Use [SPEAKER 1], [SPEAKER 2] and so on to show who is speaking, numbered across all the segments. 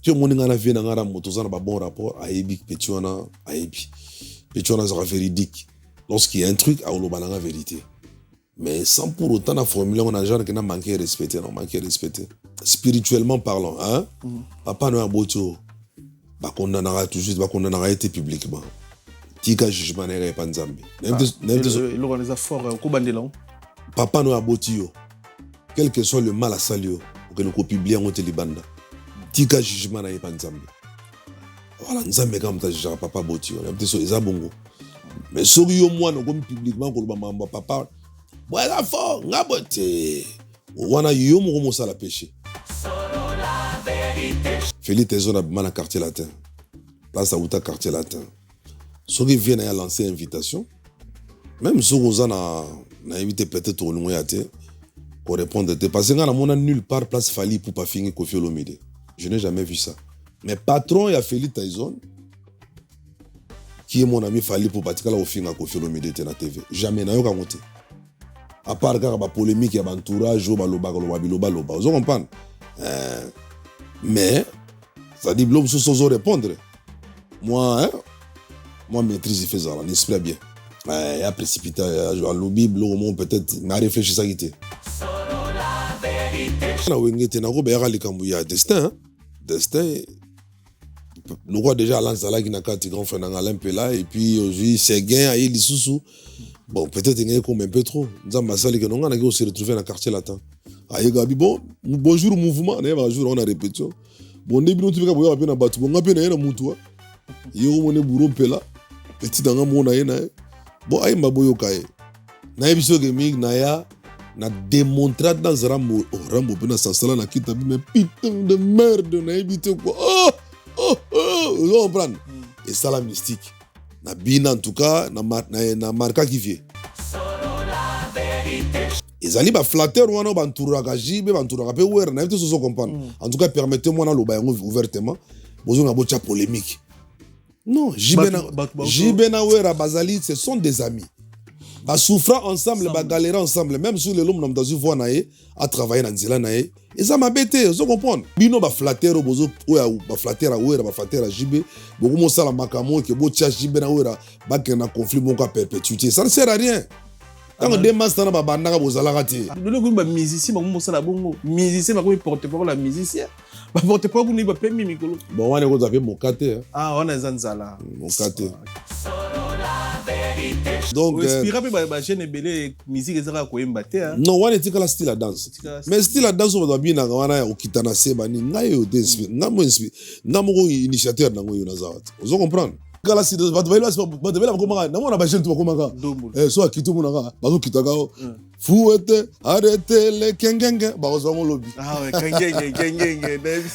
[SPEAKER 1] Tu es mon ingana vie n'angara motozana ba bon rapport à ebi petuana à ebi. Petuana sera véridique. Lorsqu'il y a un truc à olobananga vérité. Mais sans pour autant la formule on a genre qui n'a manqué respecter, non manqué respecter. Spirituellement parlant, hein? Papa no aboto. Ba condamnera tout juste, ba condamnera été publiquement. Tika jugement n'est pas nzambe.
[SPEAKER 2] Il organise fort au Kubandela.
[SPEAKER 1] Papa no aboti yo. Quel que soit le mal à salio, que nous publions en Télébanda. Tika jugement n'est pas nzambe. Voilà, nzambe comme ta jugera papa boti yo. On a peut-être ça bongo. Mais sori yo moi no comme publiquement ko ba papa. Voilà fort, ngabote. Wana yo mo sala péché. Félix Tezo na bima na quartier latin. Place à Outa quartier latin. Ceux qui viennent à lancer invitation, même ceux qui ont invité peut-être au loin pour répondre. Parce que on a nulle part place Fali pour pas finir Kofi Olomide. Je n'ai jamais vu ça. Mais patron il y a Félix Tyson qui est mon ami Fali pour partir là au fin à Kofi Olomide na TV. Jamais na yo ka monter. À part car ba polémique ya entourage au baloba. Vous comprenez? Mais ça dit l'homme sous répondre. Moi maîtrise il fait ça, l'esprit bien. Il y a précipité, il y a lobby, l'homme peut-être n'a réfléchi ça qui était. Il y a destin, destin. Nous voyons déjà Alain Zala qui n'a qu'un petit grand frère dans Alain Pela et puis aujourd'hui Séguin a eu sous. Bon peut-être il y a comme un peu trop. Nous avons massacré que nous avons se retrouvé dans le quartier latin. Aïe Gabi bon bonjour mouvement, un jour on a répétition. Bon début nous trouvons qu'on a bien abattu, on a bien un moutoua. Yo mon bourreau Pela. Petit dans un monde bon aïe maboyo kaye. Na ebiso gaming na ya na démontré dans Rambo pena sansala na kita mais putain de merde na ebité quoi. Vous comprenez? Et ça la mystique. Na bina en tout cas na marka qui vient. Ezali ba flatteur wana ba ntouraka jibe ba ntouraka pe wer na ebité so comprendre. En tout cas permettez-moi na loba yango ouvertement. Bozo na bocha polémique. Non, Jibena Wera Bazali, ce sont des amis. Ba souffrant ensemble, ba galérer ensemble, même si le l'homme dans une voie naé, a travaillé dans Zila naé, et ça m'a bêté, vous comprenez? Bino ba flatter au bozo, ba flatter à Wera, ba flatter à Jibé, beaucoup mon sala makamo, que bo tia Jibena Wera, ba qu'un conflit bon qu'à perpétuité, ça ne sert à rien. Quand on démasse dans ba bandaka bozala raté.
[SPEAKER 2] Le groupe ba musicien, ba mon sala bongo, musicien ba ko porte parole la musicien. Ba porte parole ko ni ba pemi mikolo.
[SPEAKER 1] Bon, on est ko zape mokate.
[SPEAKER 2] Ah, on est zanzala.
[SPEAKER 1] Mokate. Donc
[SPEAKER 2] respira pe ba jeune belé musique ezaka ko yemba
[SPEAKER 1] non wana etikala style la danse mais style la danse on va bien na wana okitana seba ni ngayo d'inspire ngamo initiateur nango yo nazawat vous comprenez kala si va devela komanga na mona ba jeune to komanga so akitu mona ka bazo kitaka fouette arrêtez les kengenge ba zo mo lobby
[SPEAKER 2] ah ouais kengenge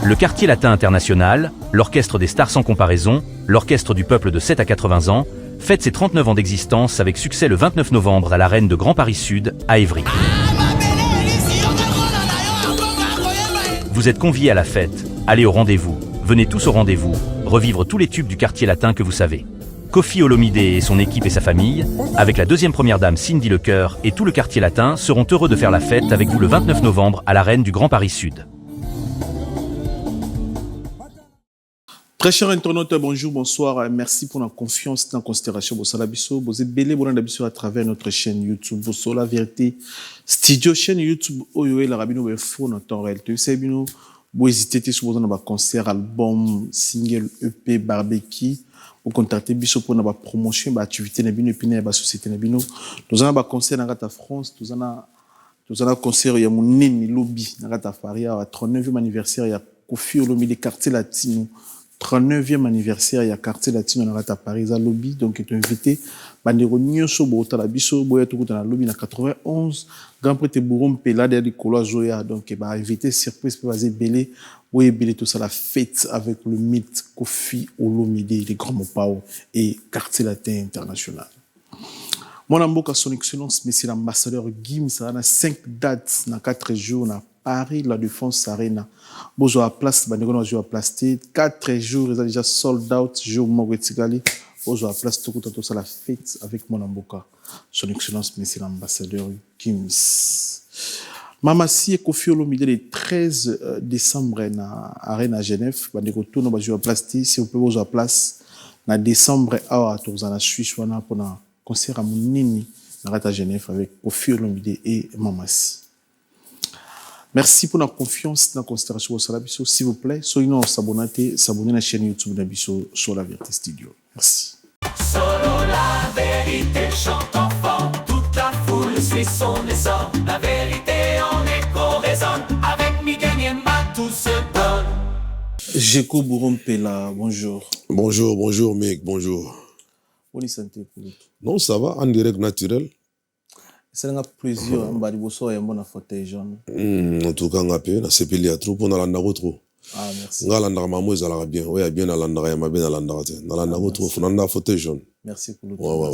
[SPEAKER 3] Le Quartier Latin International, l'orchestre des stars sans comparaison, l'orchestre du peuple de 7 à 80 ans, fête ses 39 ans d'existence avec succès le 29 novembre à l'arène de Grand Paris Sud, à Évry. Vous êtes conviés à la fête, allez au rendez-vous, venez tous au rendez-vous, revivre tous les tubes du Quartier Latin que vous savez. Kofi Olomide et son équipe et sa famille, avec la deuxième première dame Cindy Lecoeur et tout le Quartier Latin, seront heureux de faire la fête avec vous le 29 novembre à l'arène du Grand Paris Sud.
[SPEAKER 2] Très chers internautes, bonjour, bonsoir. Merci pour la confiance dans la considération. Vous êtes belé à travers notre chaîne YouTube. Vous la vérité. Studio chaîne YouTube. Oyoé la rabino info dans temps réel. Tu sais bino. Vous hésitez sur vos concert, album, single, EP, barbecue. Vous contactez biso pour la promotion, activité na bino et puis na société na bino. Nous avons un concert dans la France. Nous avons un concert il y a mon nini lobby dans la Faria. 39e anniversaire il y a Kofi Olomide quartier latino. 39e anniversaire, il y a quartier latino à Paris à lobby, donc il est invité. Bandero Nyoso Bota la Biso, Boya tout dans la lobby en 91. Grand prêtre Bourom Pela derrière Nicolas Zoya, donc il va inviter surprise pour vas-y belé, Boya belé tout ça la fête avec le mythe Kofi Olomide, les grands Mopao et quartier latin international. Mon amboka son excellence, monsieur l'ambassadeur Gim, ça a 5 dates, dans 4 jours, Paris La Défense Arena. Bonjour à place, bandeko na jouer à place 4 jours, ils ont déjà sold out jour Mogotikali. Bonjour à place tout tout ça la fête avec mon amboka. Son excellence monsieur l'ambassadeur Kims. Mama si Koffi Olomide le 13 décembre na Arena Genève, bandeko tout no jouer à place si vous pouvez bonjour à place na décembre à tour na Suisse wana pour na concert à Munini na Rata Genève avec Koffi Olomide et Mama si. Merci pour la confiance dans la considération au Salabiso. S'il vous plaît, soyez nous s'abonner à la chaîne YouTube d'Abiso sur la Vérité Studio. Merci.
[SPEAKER 4] Solo la vérité chante enfant, toute la foule suit son essor. La vérité en écho résonne, avec Miguel Niemba tout se donne.
[SPEAKER 2] Jeko Bourompela, bonjour.
[SPEAKER 1] Bonjour mec, bonjour.
[SPEAKER 2] Bonne santé pour vous.
[SPEAKER 1] Non, ça va, en direct naturel.
[SPEAKER 2] C'est un plaisir, mbadi boso ya mbona fauteuil jaune.
[SPEAKER 1] En tout cas, on a pu, on a sepelé à trop, on a l'andara trop.
[SPEAKER 2] Ah, merci.
[SPEAKER 1] On a l'andara mamou, ça l'a bien. Oui, bien à l'andara, il m'a bien à l'andara. On a l'andara trop, on a fauteuil jaune.
[SPEAKER 2] Merci pour le
[SPEAKER 1] Ouais.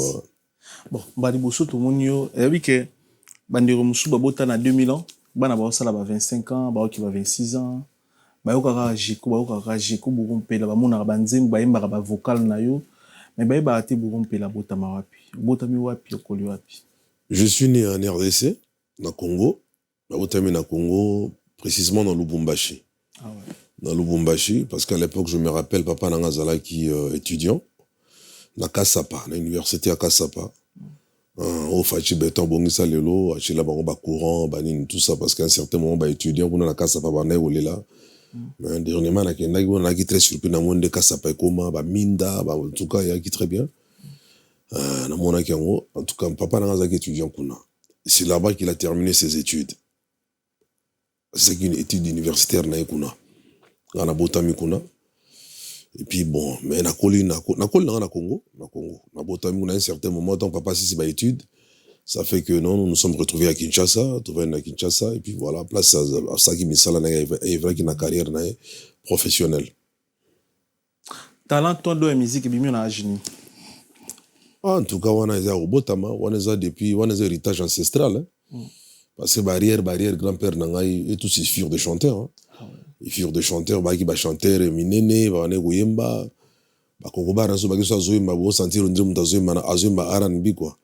[SPEAKER 2] Bon, mbadi boso tout le monde yo, et oui que bandero musu babota na 2000 ans, bana ba sala ba 25 ans, ba ki ba 26 ans. Ba yo kaka Jeko Bourompela ba mona ba nzembo ba yemba ba vocal na yo, mais ba yeba ate Bourompela bota ma wapi. Bota mi wapi okoli wapi.
[SPEAKER 1] Je suis né en RDC, dans Congo. Na Congo, précisément dans Lubumbashi.
[SPEAKER 2] Ah ouais.
[SPEAKER 1] Dans Lubumbashi, parce qu'à l'époque, je me rappelle, papa Nangazala qui étudiant, na Kasapa, na l'université à Kasapa. Au Fachi Beton, Bongisa Lelo, Achila Bango courant, Banin, tout ça, parce qu'à un certain moment, étudiant, on a Kasapa, Bané, là. Mais dernièrement, on a qui très surpris dans le monde de Kasapa, Koma, Minda, en tout cas, il y a qui très bien. En tout cas, papa n'a pas étudiant. C'est là-bas qu'il a terminé ses études. C'est une étude universitaire. Et puis bon, mais na Congo. Na botami à un certain moment, tant papa si c'est étude, ça fait que non, nous nous sommes retrouvés à Kinshasa, et puis voilà, place à ça qui misala na vrai qui na carrière professionnelle.
[SPEAKER 2] Talent toi de musique et bimi na agini.
[SPEAKER 1] En tout cas, on a depuis un héritage ancestral. Parce que barrière, grand-père Nangaï, et tous ils furent des chanteurs. Hein. Ah ouais. Ils furent des chanteurs, qui ba chanteur, minene, ba ne goyemba, ba kokoba ranso ba kiso zoyemba, bo sentir on dirait zoyemba, azoyemba R&B quoi.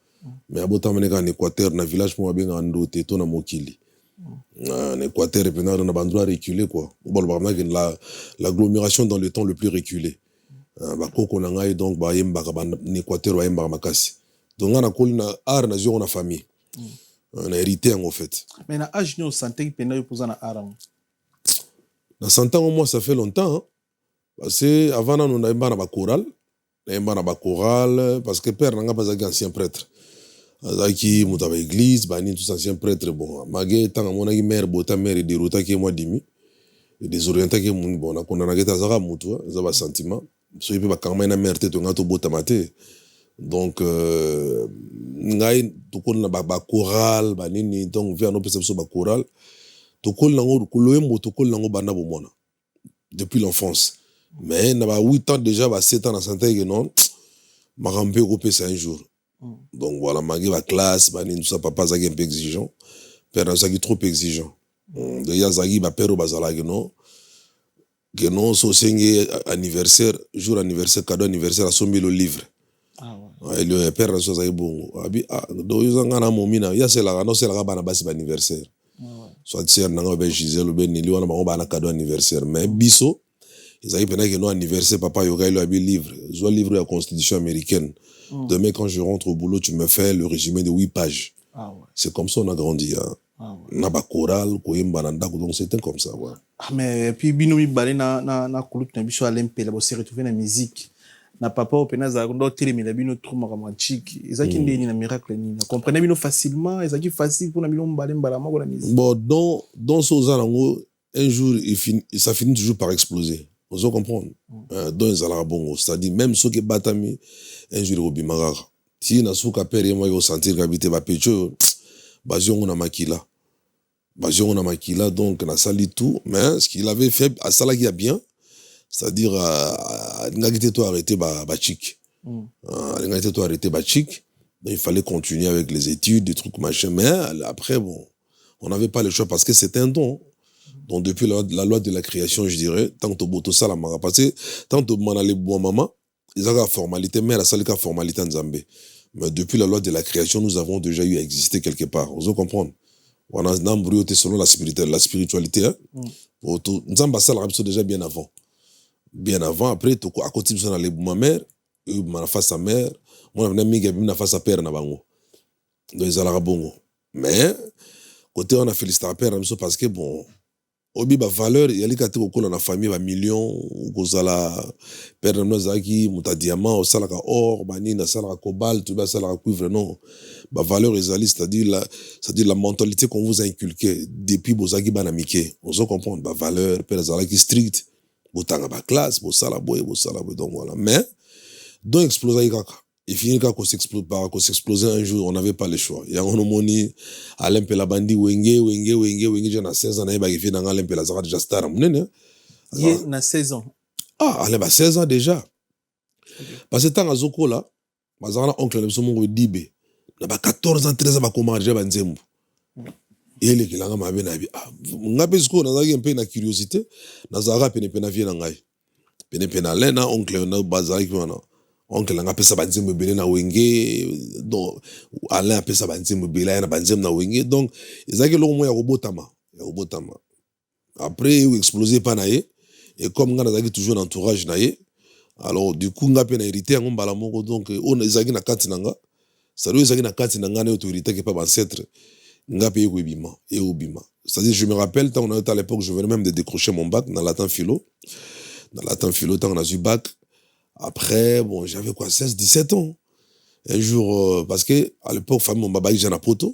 [SPEAKER 1] Mais abotama neka en Équateur, na village mo benga ndote to na mokili. En Équateur, et puis na bandroit reculé quoi. L'agglomération dans le temps le plus reculé. Bakoko na ngai donc ba yemba ka en Équateur ba yemba makasi. Donc on a connu na art na on a famille. On a hérité en fait.
[SPEAKER 2] Mais na âge nous santé pena yo poza na art.
[SPEAKER 1] Na 100 ans au moins ça fait longtemps hein? Parce que avant on a yemba na ba chorale parce que père nanga pas ancien prêtre. Azaki mutaba église ba ni tous anciens prêtres bon magé tanga mona ki mère bota mère de rota ki moi dimi et désorienté ki mun bon na kona na geta zaka mutu za ba sentiment. So il peut pas quand même na merde to ngato bota mate donc ngai to kon na ba chorale ba nini donc vers no perception ba chorale to kon nango kuloembo to kon nango bana bomona depuis l'enfance mais na ba 8 ans déjà ba 7 ans na santé que non ma rampe ko pesa un jour donc voilà magé ba classe ba nini tout ça papa zaki un peu exigeant père zaki trop exigeant déjà zaki ba père bazala que que non so senge anniversaire jour anniversaire cadeau anniversaire a sombi le livre ah ouais le père na so za bongo abi do yuzanga na momina ya sela no sela bana basi ba anniversaire soit sœur nanga be Gisèle be Nili wana ba bana cadeau anniversaire mais biso ezaki pena que no anniversaire papa yoka il abi livre zo livre la constitution américaine demain quand je rentre au boulot tu me fais le résumé de 8 pages ah ouais c'est comme ça on a grandi hein. Ah ouais. Na ba chorale koyemba na ndako donc c'était comme ça ouais.
[SPEAKER 2] Ah mais puis bino mi balé na kulutu na biso alempela bo se retrouver na musique na papa opena za ndo telemela bino trop romantique ezaki ndeni na miracle ni na comprenez bino facilement ezaki facile pour na bino mbale mbala mako na musique
[SPEAKER 1] bon dans ce zango un jour ça finit toujours par exploser vous comprendre dans ezala bongo c'est-à-dire même ceux qui batami un jour obimagara si na suka pere moi yo sentir kabité ba pecho baziongo na makila donc na sali tout mais ce qu'il avait fait à ça là qui a bien c'est-à-dire ngagité toi arrêter ba chic ngagité toi arrêter ba chic donc il fallait continuer avec les études des trucs machin mais après bon on n'avait pas le choix parce que c'était un don Donc depuis la loi de la création, je dirais, tant que tu ça la mara, parce que tant que tu as les bons maman, ils ont la formalité, mais la seule formalité en Zambie. Mais depuis la loi de la création, nous avons déjà eu à exister quelque part. Vous comprenez? On a un embryo selon la spiritualité. Hein? Nous avons déjà bien avant. Bien avant, après, à côté de ça, ma mère, ma face sa mère, moi, je face sa père. Donc, ils ont bongo. Mais, côté, on a félicité la père, parce que, bon, obi ba valeur il y a les catégories dans la famille ba millions kozala père nozaki muta diamant osala ka or banina sala ka cobalt ba sala ka cuivre non ba valeur ezali c'est-à-dire la mentalité qu'on vous a inculqué depuis bozaki bana mike on se comprendre ba valeur père ezala qui strict botanga ba classe bosala boy donc voilà mais donc exploser kaka il finit qu'on s'exploser un jour, on n'avait pas le choix. Il y a un moni, Alain Pelabandi, Wenge, j'ai 16 ans, il fait dans Alain Pelazara déjà star.
[SPEAKER 2] Il a 16 ans.
[SPEAKER 1] Ah, Alain a 16 ans déjà. Parce que tant à Zoko là, Mazara oncle de Somongo Dibé, il a 14 ans, 13 ans, il a commencé à Nzembo. Et il est là, il a dit, ah, n'a pas un peu de curiosité, Nazara Penepena vient en Gaï. Penepena, l'un oncle, on a bazar qui oncle nga pesa banzembo belé na wenge donc Alain pesa banzembo belé na banzembo na wenge donc ezaki lo mo ya robotama après il explosé pas naé et comme nga nazaki toujours l'entourage naé alors du coup nga pe na hérité ngo mbala moko donc on ezaki na kati nanga ça doit ezaki na kati nanga na autorité que pas ancêtre nga pe ko bima et obima c'est-à-dire je me rappelle quand on était à l'époque je venais même de décrocher mon bac dans latin philo tant on a eu bac. Après, bon, j'avais quoi, 16, 17 ans. Un jour, parce que à l'époque, famille, mon baba, il poto.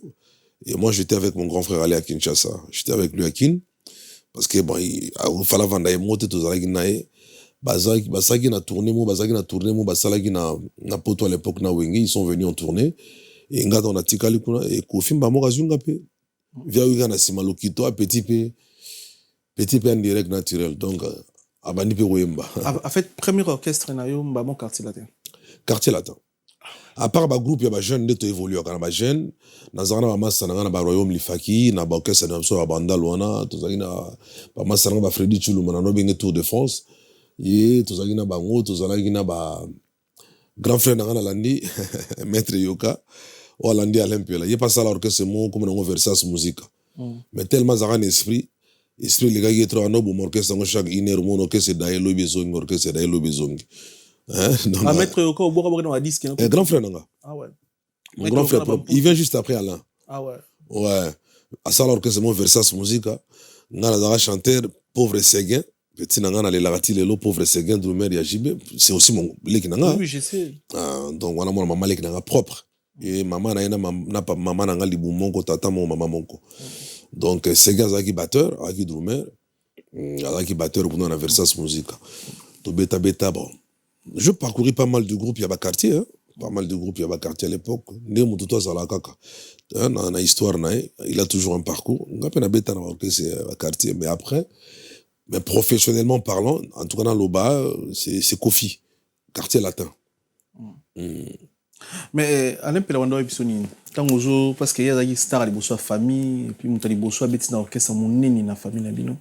[SPEAKER 1] Et moi, j'étais avec mon grand frère Ali à Kinshasa. J'étais avec lui à Kin. Parce que, bon, il fallait vendre des motos, tout ça, Basaki na tourné, Basalaki na poto à l'époque, na Wenge, ils sont venus en tournée. Et nga on a tikali kuna, et Kofi Mbamo Gazunga pe. Via Uga na Simalokito, petit peu en direct naturel. Donc, Abandi pe Wemba.
[SPEAKER 2] En fait, premier orchestre na yo mbamo quartier latin.
[SPEAKER 1] Quartier latin. À part ba groupe ya ba jeune neto évolué kana ba jeune, na zana ba massa na ba royaume lifaki, na ba orchestre na so ba banda lwana, to zaki na ba massa na ba Freddy Chuluma na no bengi Tour de France. Ye to zaki na bango, to zaki na ba grand frère na kana landi, maître Yoka, o landi Alain Pela. Ye pas ça l'orchestre mo comme na Versace musique. Mais tellement zaka esprit les gars qui sont en bon orchestre chaque une heure mon orchestre d'ailleurs bezong orchestre d'ailleurs bezong
[SPEAKER 2] hein maître Yoko au bois dans la disque
[SPEAKER 1] grand frère nanga
[SPEAKER 2] ah ouais
[SPEAKER 1] mon grand frère propre il vient juste après Alain
[SPEAKER 2] ah ouais
[SPEAKER 1] à ça l'orchestre mon Versace musique ngana za chanteur pauvre Séguin petit nanga na les lagati le pauvre Séguin drummer ya JB c'est aussi mon leki nanga
[SPEAKER 2] oui je sais
[SPEAKER 1] donc voilà mon maman leki nanga propre et maman na pas maman nanga libumongo tata mon maman monko. Donc, c'est gars qui batteur, qui drummer, qui batteur pour nous en Versace musique. To beta bon. Je parcouris pas mal de groupes, il y a pas quartier, hein. Pas mal de groupes, il y a pas quartier à l'époque. Né mon tuto ça la kaka. Dans la histoire il a toujours un parcours. On a pas beta dans c'est quartier, mais après, mais professionnellement parlant, en tout cas dans l'Oba, c'est Kofi, quartier latin.
[SPEAKER 2] Mais Alain Pelawando episoni tangozo parce que yaza star ali boso famille et puis mutali boso beti na orchestre monene na famille na bino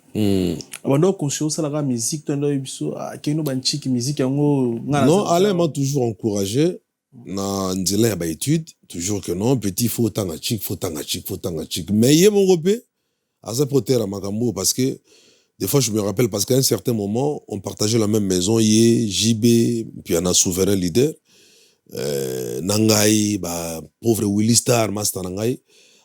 [SPEAKER 2] abando conscience la musique tando biso keno banchiki musique yango
[SPEAKER 1] non Alain m'a toujours encouragé na nzela ya ba étude toujours que non petit faut tanga chic mais yé mon repé à ça potera makambo parce que des fois je me rappelle parce qu'à un certain moment on partageait la même maison yé JB puis on a souverain leader nangai ba pauvre Willy Star master nangai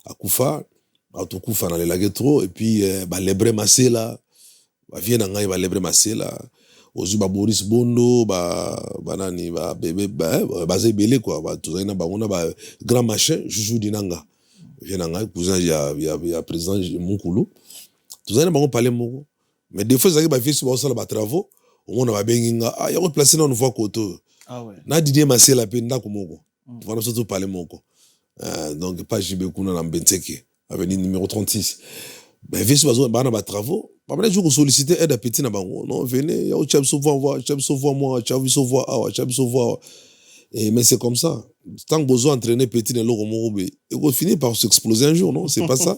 [SPEAKER 1] akufa atokufa na lelage trop et puis ba lebre masela ba vient nangai ba lebre masela ozu ba Boris Bondo ba nani ba bébé ba zebele quoi ba tozana ba on a ba grand machin Juju Dinanga vient nangai cousin ya président Mukulu tozana ba on parler moko mais des fois ça ba fait sur ça ba travaux on a ba benginga ya ko placer na une fois koto. Ah ouais. Na Didier Massé pe ndako moko. Voilà surtout parler moko. Donc pas JB Kuna na Mbenteke, avenue numéro 36. Ben vient sur bana ba travaux. Pas mal de jours solliciter aide à petit na bango. Non, venez, ya cham souvent moi, cham souvent et mais c'est comme ça. tant que besoin entraîner petit dans l'Oromorobe, il va finir par s'exploser un jour, non? C'est pas ça?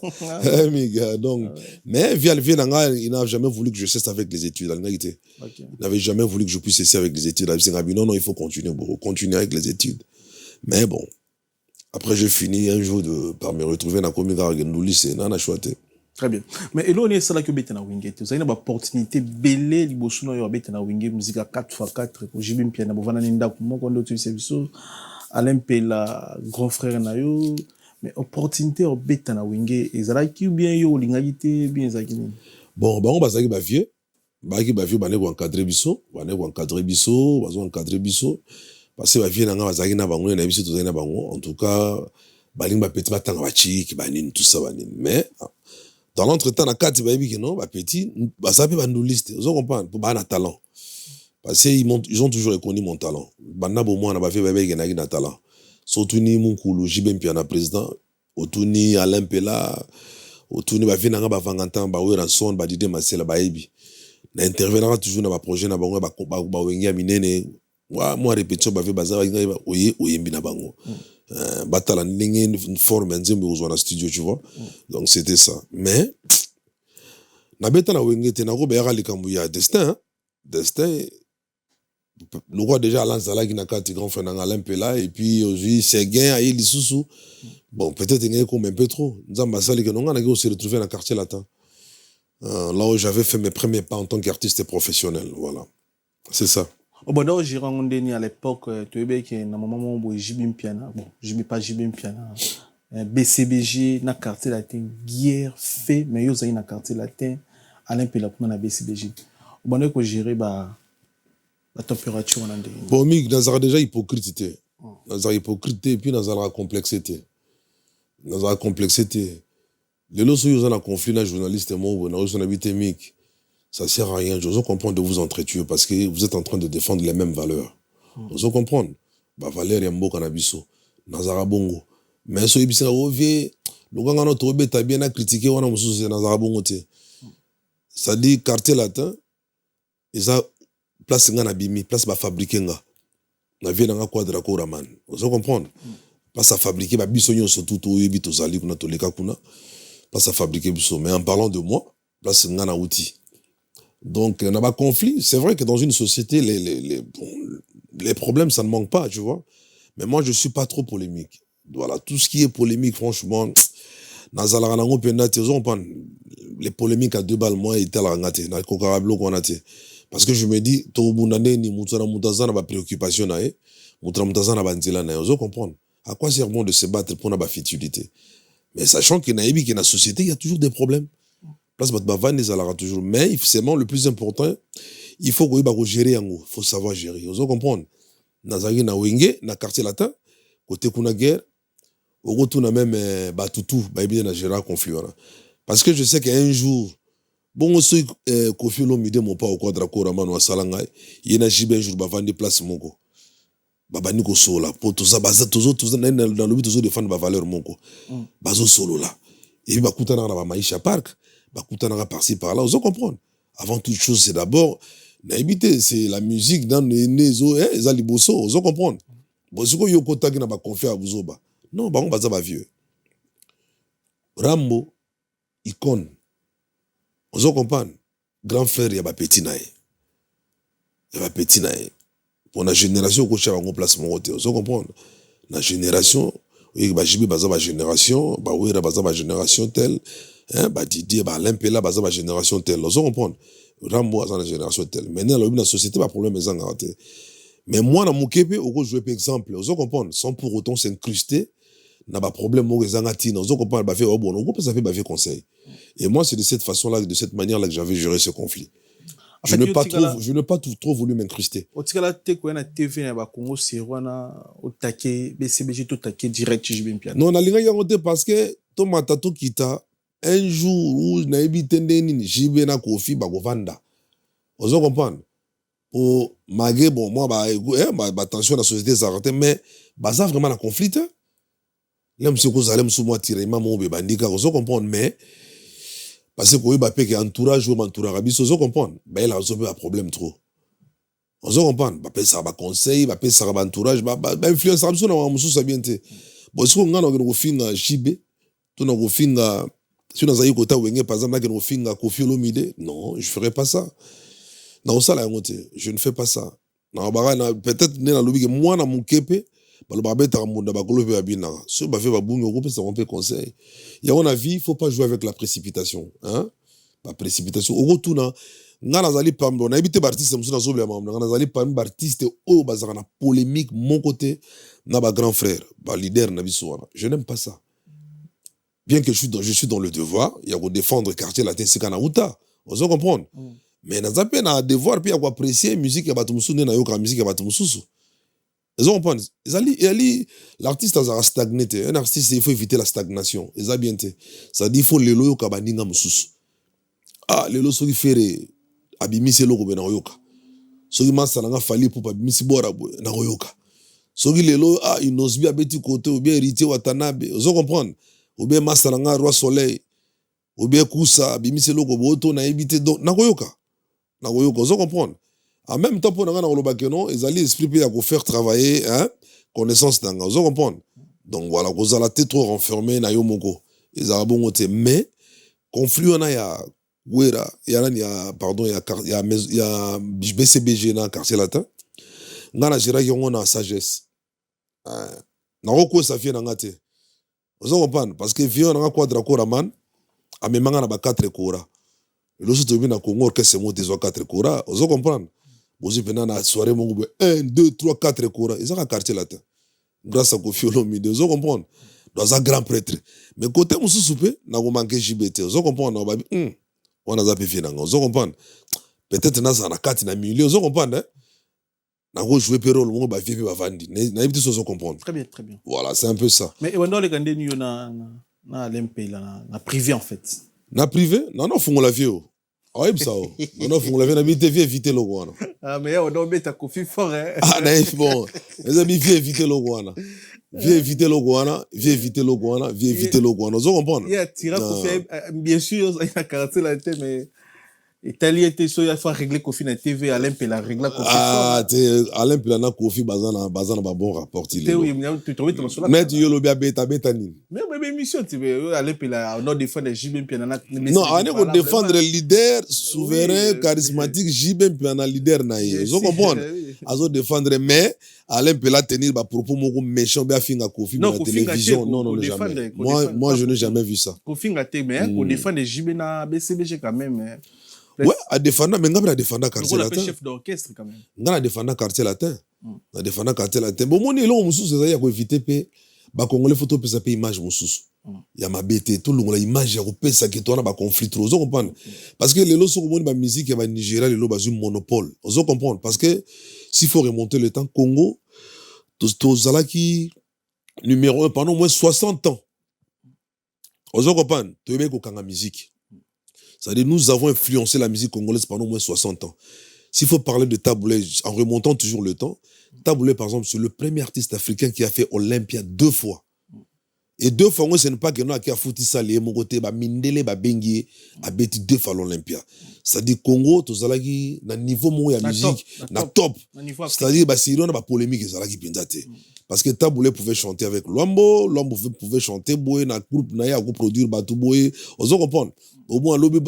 [SPEAKER 1] Mes gars, donc, mais via le Vienanga, il n'a jamais voulu que je cesse avec les études, en réalité. Il n'avait jamais voulu que je puisse cesser avec les études. Il a dit, non, il faut continuer avec les études. Mais bon, après, j'ai fini un jour par me retrouver dans le lycée, dans la chouette.
[SPEAKER 2] Très bien. Mais là, on est là que vous avez une opportunité belle, vous avez une musique à 4x4, vous avez une piano, vous avez une opportunité, Alain Pela, grand frère Nayo, mais opportunité au bête na wingé et ça qui bien yo lingalité bien ça qui.
[SPEAKER 1] Bon, on va ça qui bavie bané ko encadrer biso, encadrer biso parce que bavie nanga bazaki na bango na biso tozali na bango en tout cas baling ba petit batanga ba chiki banine tout ça banine mais dans l'entretemps na kati ba yebi que non ba petit ba ça peut bandoliste, vous comprenez pour ba na talent. Parce qu'ils ont toujours reconnu mon talent. Banda bomo na ba fait bébé genaki na talent. Surtout ni Munkulu Jibem Piana président, autouni Alain Pela, autouni ba fait nanga ba vangantan ba wera son ba dide masela ba yebi. Na intervenant toujours na ba projet na bango ba wengi minene. Moi répétition ba fait baza ba oyembi na bango. Batala ndenge une forme nzembe ozwa na studio tu vois. Donc c'était ça. Mais na beta na wengete na ko ba yaka likambu ya destin. Destin nous voit déjà Alain Zala qui n'a qu'un grand frère Alain Pela et puis aujourd'hui Séguin à Ilisusu. Bon, peut-être qu'il y a comme un peu trop. Nous avons passé que nous avons se retrouvé dans le quartier latin. Là où j'avais fait mes premiers pas en tant qu'artiste professionnel. Voilà. C'est ça.
[SPEAKER 2] Au bon d'or, j'ai rencontré à l'époque, tu sais que dans mon moment où j'ai bien piano, bon, je n'ai pas bien piano. BCBG, dans le quartier latin, guerre fait, mais il y a dans le quartier latin, Alain Pela pour la BCBG. Au bon d'or, que j'ai la température en André.
[SPEAKER 1] Bon, Mick, nous avons déjà hypocrité. Nous avons hypocrité et puis nous avons complexité. Nous avons complexité. Les lots où nous avons un conflit, les journalistes et moi, nous avons habité Mick. Ça ne sert à rien. Je veux comprendre de vous entretuer parce que vous êtes en train de défendre les mêmes valeurs. Je veux comprendre. Bah, valeur et mbo cannabis. Nous avons bongo. Mais ce qui est revient, le gars nous a bien à critiquer, on a nous avons bongo. Ça dit quartier latin, ils ont place nga na bimi place ba fabriquer nga na vie nga quadra ko raman vous comprenez place à fabriquer ba biso nyonso tout oyebi tozali kuna toleka kuna place à fabriquer biso mais en parlant de moi place nga na outil donc na ba conflit c'est vrai que dans une société les problèmes ça ne manque pas tu vois mais moi je suis pas trop polémique voilà tout ce qui est polémique franchement nazala na ngo penda tezo les polémiques à 2 balles moi et tel ngate na kokarablo ko na te. Parce que je me dis, ni mutazana ba préoccupation na mutazana ba nzela na vous comprendre. À quoi sert bon de se battre pour na futilité? Mais sachant que na la société, il y a toujours des problèmes. Place bat van les alara toujours. Mais forcément le plus important, il faut qu'on gérer yango, faut savoir gérer. Vous comprendre. Nazagi na wenge na quartier latin, côté kuna guerre, au retour na même batutu, ba bien na gérer conflit. Parce que je sais qu'un jour bon aussi Kofi Olomide mon pas au quadra ko ramano asalanga yena jibe jour ba vendre place moko baba niko sola pour tout ça baza toujours dans le but toujours défendre ba valeur moko bazo solo là et ba kutana na ba maisha park ba kutana par-ci par-là vous comprendre avant toute chose c'est d'abord naibité c'est la musique dans les zo za liboso vous comprendre bon ce ko yokota ki na ba confier à buzoba non ba on baza ba vieux Rambo icône. Vous comprenez? Grand frère, il y a petit naï. Il y a petit naï. Pour la génération, on a un placement. Vous comprenez? La génération, il y a une génération, il y a une génération telle, Didier, l'Impela, il y a une génération telle. Vous comprenez? Rambo, il y a une génération telle. Maintenant, la société, pas problème, mais moi, dans mon képé, on joue par exemple. Vous comprenez? Sans pour autant s'incruster. N'a pas problème moi les angatines on comprend pas fait bon on peut ça fait baver conseil et moi c'est de cette façon là de cette manière là que j'avais géré ce conflit je n'ai pas trop voulu m'incruster
[SPEAKER 2] au tika la te ko na TV na ba Congo serwana au taquet BCBG tout taquet direct je bien bien
[SPEAKER 1] non na linga yango te parce que to matatu kita un jour où na ebitende nini jibe na Kofi ba ko vanda vous comprendre pour malgré bon moi ba attention la société s'arrêter mais ça vraiment la conflit là monsieur ko zalem sous moi tirer maman be bandika vous comprendre mais parce que oui ba pe que entourage ou entourage biso vous comprendre ben là vous avez un problème trop On se comprend. Bah, ça va conseil, bah, ça va entourage, bah, influence, ça va me ça bien te. Bon, est-ce qu'on a un finga JB, tout un finga, si on a eu côté Wenge, par exemple, là, un finga Kofi Olomide, non, je ferai pas ça. Non, ça, là, je ne fais pas ça. Non, peut-être, né dans le lobby, moi, dans mon képe, bah, le barbet, t'as un monde, bah, le babina. Si on va faire, bah, boum, groupe, ça, on peut conseil. Il y a un avis, il faut pas jouer avec la précipitation, hein. La précipitation. Au retour, nga nazali pam on a évité artiste musu na zobela mamna nga nazali pam artiste o bazaka na polémique mon côté na ba grand frère ba leader na biso wana je n'aime pas ça bien que je suis dans le devoir il y a ko défendre quartier latin sikana uta on se comprendre mais na zape na devoir puis ya ko apprécier musique ya batu musu na yoka musique ya batu mususu ils ont comprendre ali l'artiste a stagné un artiste il faut éviter la stagnation ils a bien te ça dit il faut lelo yoka baninga mususu ah lelo soki fere abimisi eloko be na koyoka soki masala nga fali po abimisi bora na koyoka soki lelo inosbi abeti kote ou bien héritier watanabe ozo comprendre ou bien masala nga roi soleil ou bien kusa abimisi eloko boto na ebité donc na koyoka ozo comprendre en même temps pour nga na koloba ke non ezali esprit pe ya ko faire travailler hein connaissance nanga ozo comprendre donc voilà kozala te trop renfermé na yo moko ezala bongo te mais conflit on a ya Ouera, il y a BCBG dans le quartier latin. Dans la Gérard, on a sagesse. Dans le ça vient dans la vous comprenez? Parce que vient dans la quadra coraman, à mes mangas na 4 cora. Le jour où na Congo, que c'est moi des 4 cora. Vous comprenez? Vous avez na soirée mon 1, 2, 3, 4 cora. Ils ont un quartier latin. Grâce à Kofi Olomide, vous comprenez? Dans un grand prêtre. Mais côté Moussou Soupé, n'a pas manqué JBT. Vous comprenez? On a zappé finanga, vous comprenez? Peut-être na ça na 4 na milieu, vous comprenez? Na go jouer payroll mo ba vivre ba vandi. Na yebiti so comprendre.
[SPEAKER 2] Très bien, très bien.
[SPEAKER 1] Voilà, c'est un peu ça.
[SPEAKER 2] Mais on doit les gagner na LMP là, na privé en fait.
[SPEAKER 1] Na privé? Non non, faut la vie. Ah oui, ça. Non, faut la vie na éviter le goana.
[SPEAKER 2] Ah mais on doit mettre Kofi fort hein.
[SPEAKER 1] Ah naïf bon. Les amis viens éviter le goana. Viens éviter le goana, vous comprenez?
[SPEAKER 2] Il y a tiré Kofi bien sûr, il a caractère la tête mais Italie était so il faut régler Kofi na TV Alain peut la régler Kofi.
[SPEAKER 1] Ah, Alain peut na Kofi bazana ba bon rapport il est.
[SPEAKER 2] Oui, tu trouves ton cela.
[SPEAKER 1] Mais tu yo beta ni.
[SPEAKER 2] Mais émission tu veux Alain peut la on défendre JB puis na.
[SPEAKER 1] Non, on est défendre le leader souverain charismatique JB puis na leader na ye. Vous comprenez? Azo défendre mais Alain peut la tenir ba propos moko méchant bien finga Kofi na télévision. Non jamais. Moi je n'ai jamais vu ça.
[SPEAKER 2] Kofi ngate mais on défend JB na BCBG quand même.
[SPEAKER 1] Ouais, à défendre, mais on a défendu quartier latin.
[SPEAKER 2] Chef d'orchestre quand même.
[SPEAKER 1] On a défendu quartier latin. On a défendu quartier latin. Bon, mon élan, mon sous, c'est ça, il éviter pe. Bah, Congolais photo peut s'appeler image mon sous. Il y a ma bête, tout le monde a image, il y a pe ça qui tourne, bah conflit trop. Vous comprenez? Parce que les lots sont comme une musique, il y a Nigeria, les lots basent un monopole. Vous comprenez? Parce que s'il faut remonter le temps, Congo, tous qui numéro 1 pendant au moins 60 ans. Vous comprenez? Tu veux bien qu'on la musique. C'est-à-dire, nous avons influencé la musique congolaise pendant au moins 60 ans. S'il faut parler de Taboulé, en remontant toujours le temps, Taboulé, par exemple, c'est le premier artiste africain qui a fait Olympia 2 fois. Et 2 fois, moi, ce n'est pas que nous avons foutu ça, les Mogoté, Mindele, Bengi, a bêti 2 fois l'Olympia. C'est-à-dire, Congo, tout ça, qui, na niveau où il y a musique, na top. C'est-à-dire, si on a pas polémique, ça qui pinzate. Parce que Taboulé pouvait chanter avec Luambo pouvait chanter Boé, na groupe, na ya produire Batou Boé. Vous comprenez? Au moins, l'obé,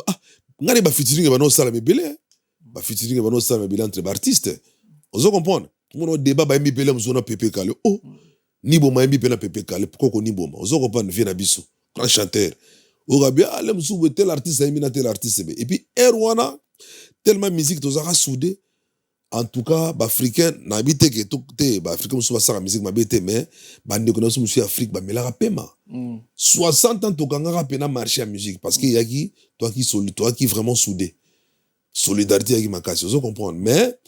[SPEAKER 1] ngari ba featuring ba no sala mebele. Ba featuring ba no sala mebele entre artistes. Vous comprenez? Mon débat ba mbi pele mzona Pepe Kale. Oh, ni boma mbi pele Pepe Kale, pourquoi ko ni boma? Vous comprenez? Viens na biso. Grand chanteur. Au rabia, le msou tel artiste a na tel artiste. Et puis Erwana tellement musique tozaka soudé. En tout cas, africain n'habite que tout te africain msou ba sa musique mabete mais bande ko na msou Afrique ba mela pema. 60 ans tokanga pena marcher à musique parce que yaki toi qui vraiment soudé. Solidarité yaki makasi, vous comprenez? Mais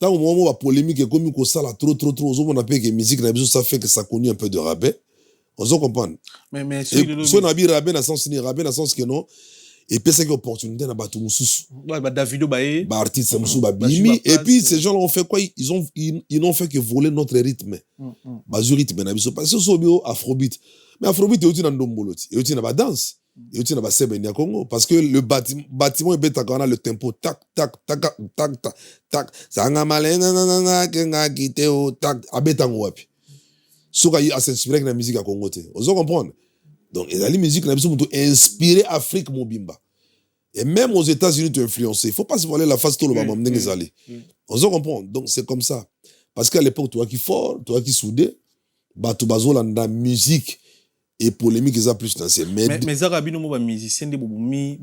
[SPEAKER 1] tant au moment où la polémique est comme ça là trop on appelle que musique na biso ça fait que ça connaît un peu de rabais. Vous comprenez? Mais si on a bien rabais dans sens que non. Et puis c'est une opportunité na batu mususu.
[SPEAKER 2] Ouais, bah Davido baé.
[SPEAKER 1] Bah artiste mususu ba bimi et puis ces gens là ont fait quoi? Ils n'ont fait que voler notre rythme. Bah rythme na biso parce que so bio afrobeat. Mais afrobeat est aussi dans ndombolo ti. Et aussi na ba danse. Et tu n'as pas Congo. Parce que le bâtiment est bête quand on a le tempo. Tac, tac, tac, tac, tac, tac. Ça n'a malé, nanana, kenga, kiteo, tac. Abetango wapi. Soka y a s'inspirer avec la musique à Congo. Vous comprenez? Donc, il y a la musique qui a inspiré l'Afrique, Mobimba. Et même aux États-Unis, tu es influencé. Il ne faut pas se voiler la face tout le monde. Vous comprenez? Donc, c'est comme ça. Parce qu'à l'époque, toi qui fort, toi qui soudé, bah, tu vas la musique et polémique, ils ont plus dansé.
[SPEAKER 2] Mais Zarabino, moi, musicien de Bobomi,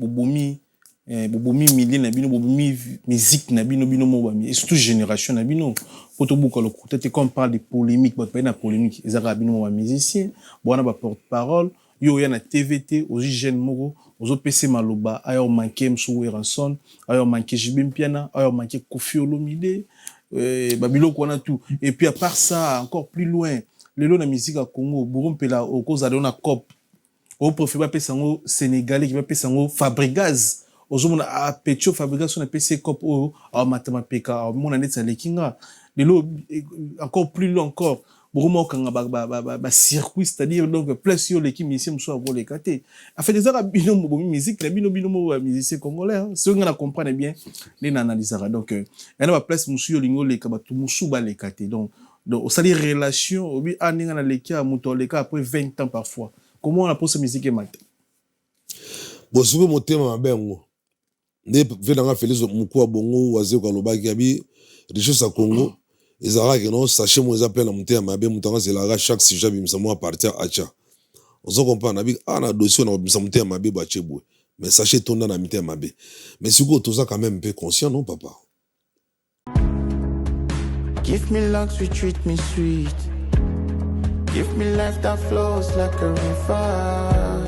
[SPEAKER 2] Mili, Nabino, Bobomi, musique, Nabino, Bino, Mobami, et surtout génération, Nabino. Peut-être qu'on parle de polémique, mais pas de polémique. Zarabino, musicien, bon, on a porte-parole, yo, y a na TVT, aussi jeune Moro, aux PC Maloba, ailleurs manqué Msou Ranson, ailleurs manqué Jibim Piana, ailleurs manqué Kofi Olomide, Babilo, qu'on a tout. Et puis, à part ça, encore plus loin, les lots de musique à Congo, Bourgogne, Pela, au cause de la COP, au profil de Pessango sénégalais, qui va Pessango Fabrigaz, aux hommes à Petio Fabrigaz, on a PC COP, au Matamapeka, au mon année de Lekinga, les lots encore plus loin encore, Bourgogne, quand circuit, c'est-à-dire, donc, place sur l'équipe musicienne, soit pour les catés. En fait, des arabes, musique, la bino musicien congolais, ceux qui comprennent bien, les analysera. Donc, il y a une place, monsieur, les kabatou, moussouba, les catés. Donc, ça dit relation, oui, après 20 ans parfois. Comment on a posé musique et matin?
[SPEAKER 1] Bon, souvent, mon thème est bien. Ne fait dans la Félix Moukoua Bongo, Wazé Kaloba Gabi, Richesse à Congo, les Arabes qui n'ont sachez moi, ils appellent mon thème, mais mon c'est la chaque sujet, il me semble appartient à Tcha. On se comprend, on a dossier, on a mon thème, mais sachez ton dans la mité, mais si vous êtes quand même un peu conscient, non, papa?
[SPEAKER 5] Give me luck, treat me sweet. Give me life that flows like a river.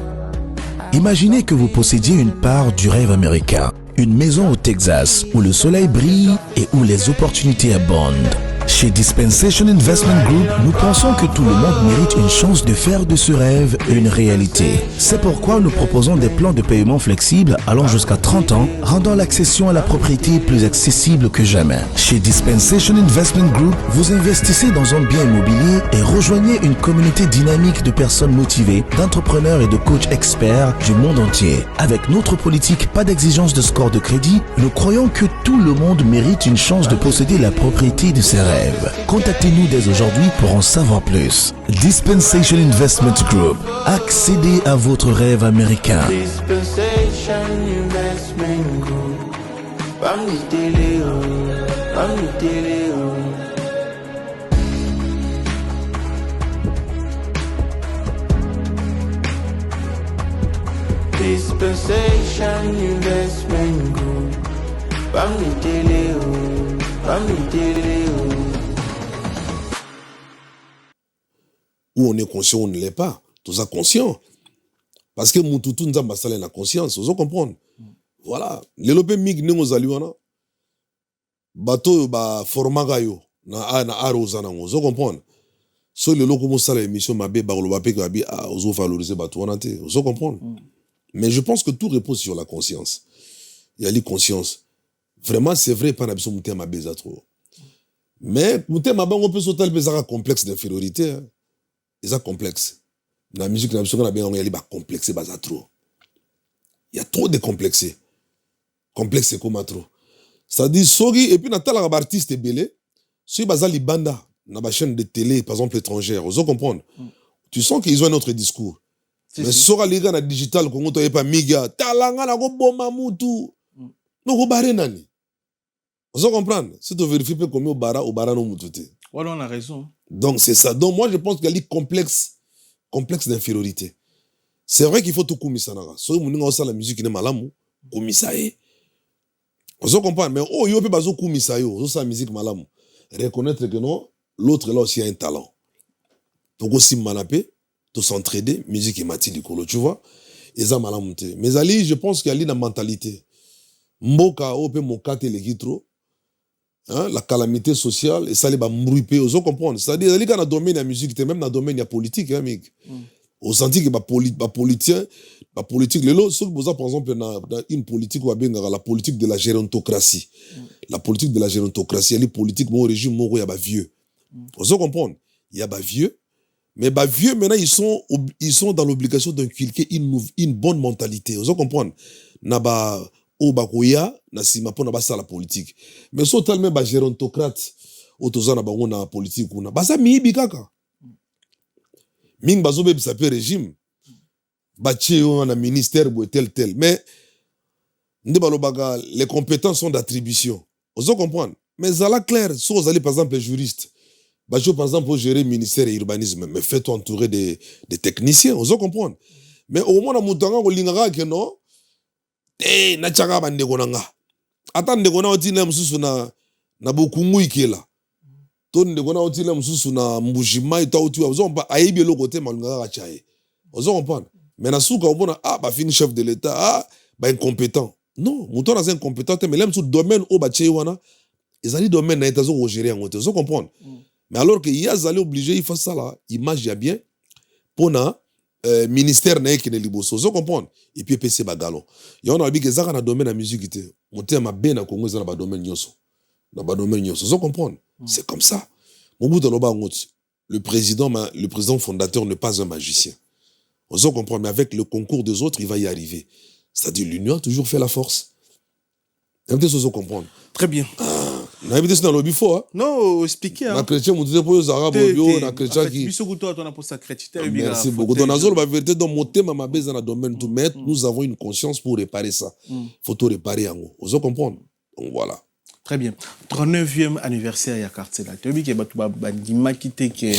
[SPEAKER 6] Imaginez que vous possédiez une part du rêve américain, une maison au Texas où le soleil brille et où les opportunités abondent. Chez Dispensation Investment Group, nous pensons que tout le monde mérite une chance de faire de ce rêve une réalité. C'est pourquoi nous proposons des plans de paiement flexibles allant jusqu'à 30 ans, rendant l'accession à la propriété plus accessible que jamais. Chez Dispensation Investment Group, vous investissez dans un bien immobilier et rejoignez une communauté dynamique de personnes motivées, d'entrepreneurs et de coachs experts du monde entier. Avec notre politique pas d'exigence de score de crédit, nous croyons que tout le monde mérite une chance de posséder la propriété de ses rêves. Contactez-nous dès aujourd'hui pour en savoir plus. Dispensation Investment Group. Accédez à votre rêve américain.
[SPEAKER 5] Dispensation Investment Group. Dispensation Investment Group.
[SPEAKER 1] Où on est conscient, on ne l'est pas. Tout ça conscient. Parce que Moutoutou nous a installé la conscience. Vous comprenez? Voilà. Les lopés mig nous allions. Bateau, formaga yo. Na arozana. Vous comprenez? So les locaux m'a salé émission mabé barolobapé kabi a ozo valoriser bateau onante. Vous comprenez? Mais je pense que tout repose sur la conscience. Il y a les consciences. Vraiment, c'est vrai, pas d'habitude, mouté ma beza trop. Mais, mouté ma bang, on peut sauter le complexe d'infériorité. C'est ça complexe. La musique, on a bien, on y a complexe, c'est trop. Il y a trop de complexés. Complexe, c'est comme trop. Ça dit, sogi, et puis, on a tel artiste belé, si baza li banda, dans la chaîne de télé, par exemple, étrangère, vous comprenez? Tu sens qu'ils ont un autre discours. Mais sora les gars, dans digital, quand on n'a pas miga, talanga, na go boma mutu. Non, vous barrez nani. Vous comprenez? Si tu vérifies combien au bara no mutute.
[SPEAKER 2] Voilà, on a raison.
[SPEAKER 1] Donc, c'est ça. Donc, moi, je pense qu'il y a des complexe d'infériorité. C'est vrai qu'il faut tout kumisanaga. So, mon ninga la musique n'est malamu, kumisaye. Vous comprenez? Mais, oh, yo peut pas kumisayo, ça la musique malamu. Reconnaître que non, l'autre là aussi a un talent. Donc, aussi manapé, tout s'entraider, musique et mati tu vois? Et ça malamu. Mais Ali, je pense qu'il y a une mentalité. Mboka ope mokate le kitro, la calamité sociale et ça les va mourir vous comprenez? C'est-à-dire les gars dans domaine de la musique même dans domaine de la politique mec. Au senti que politicien les lots ceux qui par exemple dans une politique ou bien la politique de la gérontocratie. La politique de la gérontocratie, les politiques mon régime mon y a vieux. Vous comprenez? Il y a vieux Mais bah, vieux, maintenant, ils sont dans l'obligation d'inculquer une bonne mentalité. Vous comprenez? Naba Obakoya, Nasima pour naba ça la politique. Mais sont tellement bah, gérontocrates, autozana ba on a politique ou na. Bah ça mi bikaka. Ming bazobe ça peut régime. Bah on a ministère ou tel. Mais les compétences sont d'attribution. Vous comprenez? Mais ça la clair, si vous allez par exemple juriste. Bah, par exemple, pour gérer le ministère et l'urbanisme, mais faites-toi entourer des techniciens, vous comprenez? Mais au moins, on a dit non, na tchaka ba ndeko nanga. Ata ndeko na otile msusu na bokungu ikela. To ndeko na otile msusu na mbujima ita otu vous ba aibi lo côté malunga ka chaye. Vous comprenez? Mais na suka obona ba fini chef de l'état, ba incompétent. Non, muto na incompétent mais l'aime sous domaine au ba chaye wana, ils allaient domaine na etazo ko gérer en côté. Vous comprenez? Mais alors que Yazali obligé, il fait ça là, image bien, pour le ministère qui est liboso. Vous comprenez? Et puis, PC Bagalo. Il y a un avis que ça dans le domaine de la musique. Mon thème a bien à Congo, dans le domaine nyoso. Dans le domaine nyoso. Vous comprenez? C'est comme ça. Le président fondateur n'est pas un magicien. Vous comprenez? Mais avec le concours des autres, il va y arriver. C'est-à-dire, l'union a toujours fait la force. Vous comprenez?
[SPEAKER 2] Très bien.
[SPEAKER 1] On a invité dans le bureau.
[SPEAKER 2] Non, expliquez.
[SPEAKER 1] Na chrétien, vous dites pour les arabes, na chrétien qui. Merci beaucoup. Dans la zone, la vérité, dans mon thème, ma base dans le domaine tout mettre, nous avons une conscience pour réparer ça. Faut tout réparer en haut. Vous comprenez? Donc voilà.
[SPEAKER 2] Très bien. 39e anniversaire ya quartier là. Tu as vu que batu ba bandima quitté que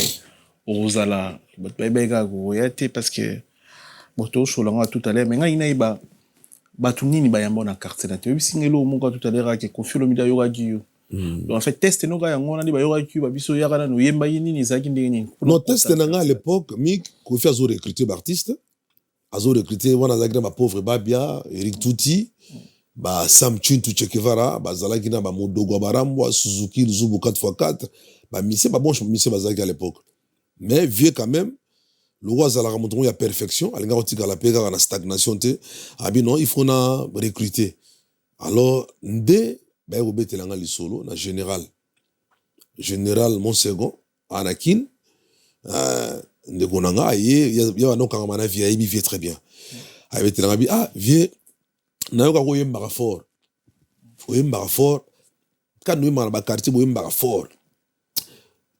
[SPEAKER 2] Rosala, batu ba ga goyate parce que boto cholanga tout à l'heure mais nga ina ba batu nini ba yamba na quartier là. Tu as vu singelo mo tout à l'heure que Koffi Olomide yoga giyo. Donc en fait test no ga yango na ba yoga giyo ba biso yaka na no yemba nini zaki ndeni.
[SPEAKER 1] Non test nanga à l'époque mi Koffi azo recruter d'artistes. Azo recruter wana zaki na pauvre Babia, Eric Touti. Ba Sam Chintu Chekevara, ba zalaki na ba Modogo Barambwa, Suzuki Zubu 4x4, ba mission ba bon mission bazaki à l'époque. Mais vieux quand même, le roi zalaka montrons ya perfection, alinga otika la pega na stagnation te, abi non, il faut na recruter. Alors ndé ba obetelanga lisolo na général Monsego Anakin ndekonanga ya no kanga mana vie très bien. Abetelanga bi vieux nayoka ko yembaka fort quand nous dans ba quartier bo yembaka fort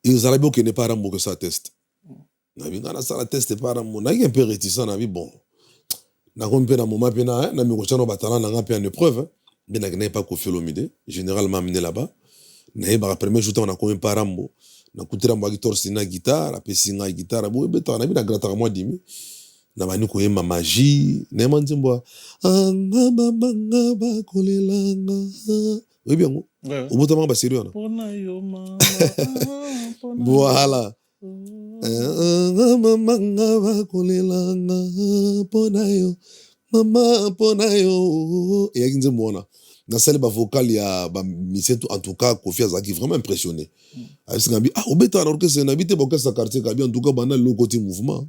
[SPEAKER 1] ils allaient bien que ne pas rambo que ça test na bi ngana sala test pas rambo na un peu réticent na bi bon na ko mpena moment pena na mi ko chano batala na ngapi en épreuve mais na pas Koffi Olomide généralement amené là-bas na ba premier jour on a combien pas rambo na kutira mwa guitare après singa guitare bo beta na bi na grata moi dimi na bani ko yema magie na manzimbo anga mama ba kolelanga oui bien au bout de moment ba sérieux na voilà anga mama ba kolelanga ponayo mama ponayo et yakinzimbo na salle ba vocal ya ba misetu en tout cas Koffi azaki vraiment impressionné avec ngambi obeta na orchestre na bité ba sa quartier ka bien en tout cas bana le côté mouvement.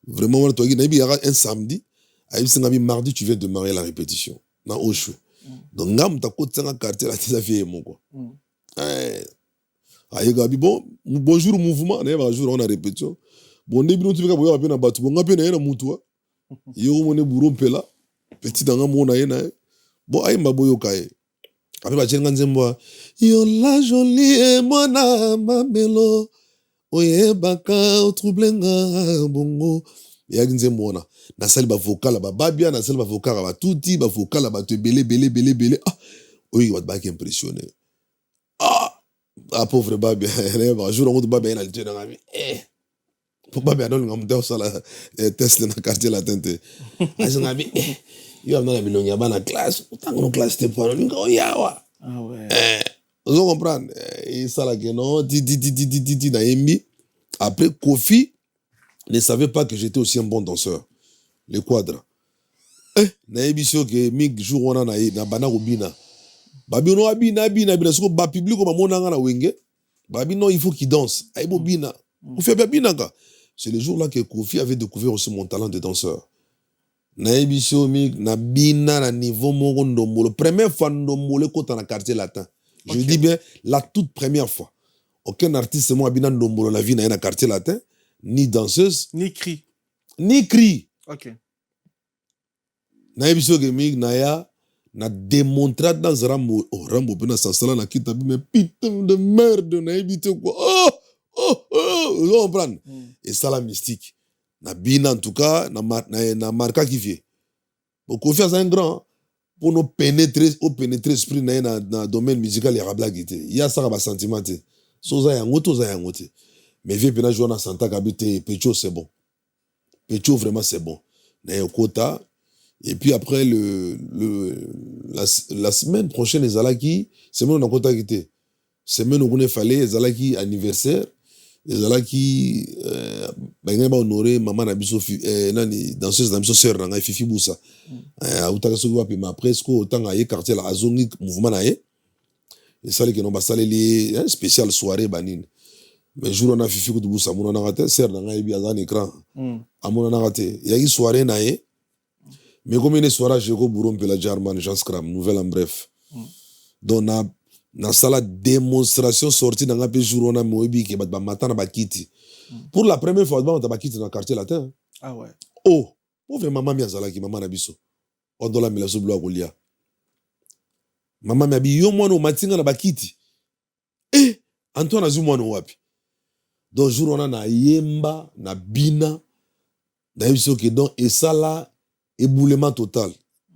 [SPEAKER 1] Vraiment, il y aura un samedi, mardi, tu viens de marier la répétition. Dans Oshu. Donc, ngam ta côte dans quartier là, tu as fait mon quoi. Bon, bonjour mouvement, bonjour on a répétition. Bon, début tu vas voir na batu, bon ngapé na mutua. Yo mo ne bureau pela, petit dans mon na. Bon, ay maboyo kae. Après ba chenga nzembo. Yo la jolie mona mamelo. Oye baka troublanga bongo ya nzemona na sali ba vocal ba babia na sali ba vocal ba tuti ba vocal ba te belé oui wat ba impressionné pauvre babia ba jour on babia na tena ngami babia non ngam de sala test na quartier latin te ngami yo na bilonya ba na classe utango classe te pour ngo yawa ouais. Vous comprenez? Et ça là que non, dit na yembi. Après Koffi ne savait pas que j'étais aussi un bon danseur. Le quadre. Na yebisio que mig jour on a na bana robina. Babi no abina so ba public ko mona nga na wenge. Babi non il faut qu'il danse. Ay bo bina. Vous fait bien bina ka. C'est le jour là que Koffi avait découvert aussi mon talent de danseur. Na yebisio mig na bina na niveau moko ndombolo. Première fois ndombolo ko na quartier latin. Je dis bien la toute première fois. Aucun artiste moi abina ndombolo la vie na quartier latin ni danseuse,
[SPEAKER 2] ni cri.
[SPEAKER 1] Ni cri.
[SPEAKER 2] Ok.
[SPEAKER 1] Na ebiso ke mig na ya na démontré dans Rambo, oh Rambo pena sasala na kita mais putain de merde na ebité quoi. Vous comprenez? Et ça la mystique. Na bina en tout cas na marka qui fait. Bon confiance un grand pour nous pénétrer esprit na domaine musical ya blague était. Il y a ça ba sentiment té. Soza ya ngoto. Mais vieux pena jouer na Santa Kabité Pecho c'est bon. Pecho vraiment c'est bon. Na yokota. Et puis après, la semaine prochaine, les Alaki, semaine où on a contacté. Semaine où on fallait, les Alaki anniversaire, les Alaki, ben on a honoré maman Nabiso, danseuse Nabiso sœur Ranga Fifi Boussa. Autant que mais après, ce autant à quartier la Azongi mouvement naé. Et ça les qui n'ont pas salé les spécial soirée banine. Mais jour on a Fifi Boussa, mon on a raté, sœur Ranga Ibi Azan écran. À mon on a raté. Il y a une soirée naé. Mais comme une soirée, j'ai go bourron pela German, Jean Scram, nouvelle en bref. Donc, na sala démonstration sortie dans un peu jour, on a moébi qui bat matin na bakiti. Pour la première fois, on a bakiti dans le quartier latin.
[SPEAKER 2] Ah ouais.
[SPEAKER 1] Oh, pauvre maman miazala qui maman nabiso. On doit la mila so bloa golia. Maman mi abi yo mwana matinga na bakiti. Antoine azu mwana wapi. Donc jour on a na yemba, na bina, na biso que donc et ça là éboulement total,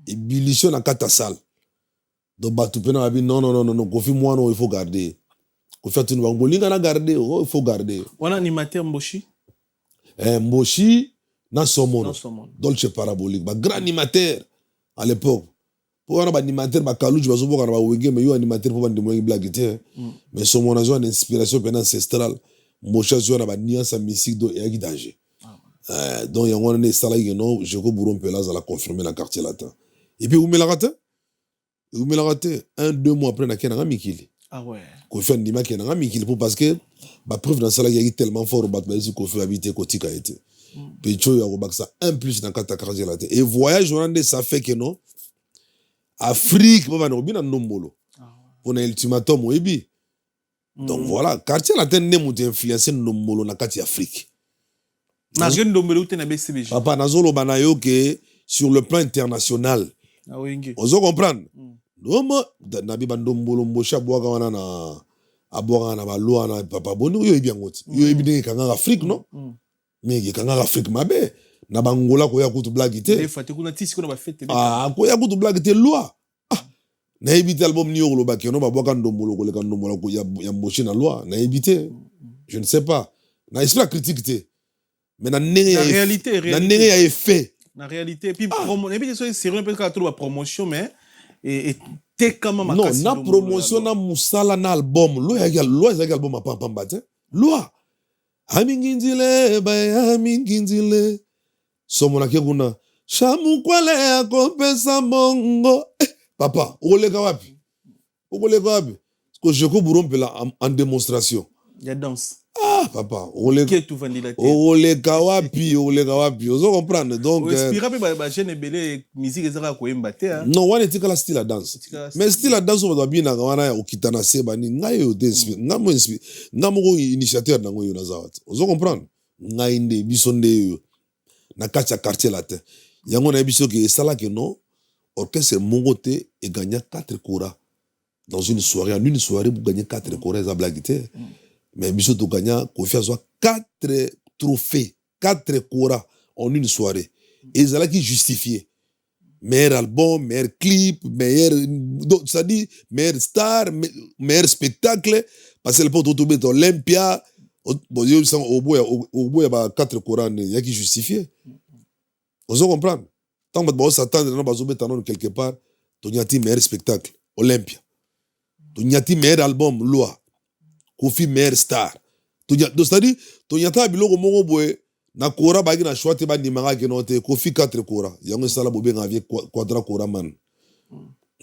[SPEAKER 1] ébullition dans quatre salles. Donc batu pena abi non, Kofi moi non il faut garder. Kofi tu nous bolinga na garder, il faut garder.
[SPEAKER 2] On a animateur Mboshi.
[SPEAKER 1] Mboshi na somono. Dolce parabolique, ba grand animateur à l'époque. Pour un animateur ba kalouj ba zo boka ba wege mais yo animateur pour ba ndimo blague té. Mais somono a une inspiration pendant ancestrale. Mboshi zo na ba nuance musique do et danger. Donc il y a un salarié non je go bourron pelas à la confirmer la quartier latin et puis où me la raté 1-2 mois après na kenanga mikili
[SPEAKER 2] ah ouais
[SPEAKER 1] ko fait ndima kenanga mikili pour parce que ba preuve dans salarié est tellement fort bat ba si ko fait habiter kotika été pecho ya ko ça un plus dans quartier latin et voyage rwandais ça fait que non Afrique baba no bina nombolo pour un ultimatum oyebi donc voilà quartier latin ne mu influencer nombolo na quartier Afrique. Papa Nazolo Banayo que sur le plan international. Ozo comprendre. Nomo nabi bandombolo mbosha boaga wana na aboga na balwa na papa bonu yo bien ngoti. Yo ebine kanga Afrique non? Mais kanga Afrique mabe na bangola ko ya kutu blague te. Ko ya kutu blague te loi. Na ebite album ni yolo ba keno ba boaga ndombolo ko le kandombolo ko ya mboshi na loi na ebite. Je ne sais pas. Na esprit critique te. Mais la réalité est fait.
[SPEAKER 2] La réalité puis c'est sérieux parce que la promotion mais et t'es quand même
[SPEAKER 1] non na promotion na musala na album lo ya album a pamba te lo aminginzile somona ke kuna shamu kwale akopesa mongo papa oleka wapi parce que je ko burompela en démonstration
[SPEAKER 2] il y a danse.
[SPEAKER 1] Ah, papa, oleka wapi, ozo comprendre donc
[SPEAKER 2] espira pe ba jeune belé musique ezaka ko embate
[SPEAKER 1] non wana etika la style la danse mais style la danse on bien na wana ya okitana seba ni ngai yo despi ngamo ko initiateur nango yo nazawat ozo comprendre ngai nde bisonde yo na kacha quartier latin yango na biso ke sala que non orchestre mongote et gagna 4 kora dans une soirée vous gagnez 4 kora za blague te. Mais Bissot Gagna, Kofi a 4 trophées, 4 koras en une soirée. Et c'est là qui justifiait. Meilleur album, meilleur clip, c'est-à-dire meilleur star, meilleur spectacle. Parce que le pote autobé d'Olympia, au bout il y a 4 koras, il y a qui justifiait. Vous comprenez? Tant que vous s'attendez à quelque part, tu y a meilleur spectacle, Olympia. Tu y a meilleur album, Loi. Kofi meilleur star. C'est-à-dire, tu y a biloko mongo boy na kora bagi na choite ba nimanga ke note Kofi 4 kora. Yango sala bobe ngavie quadra kora man.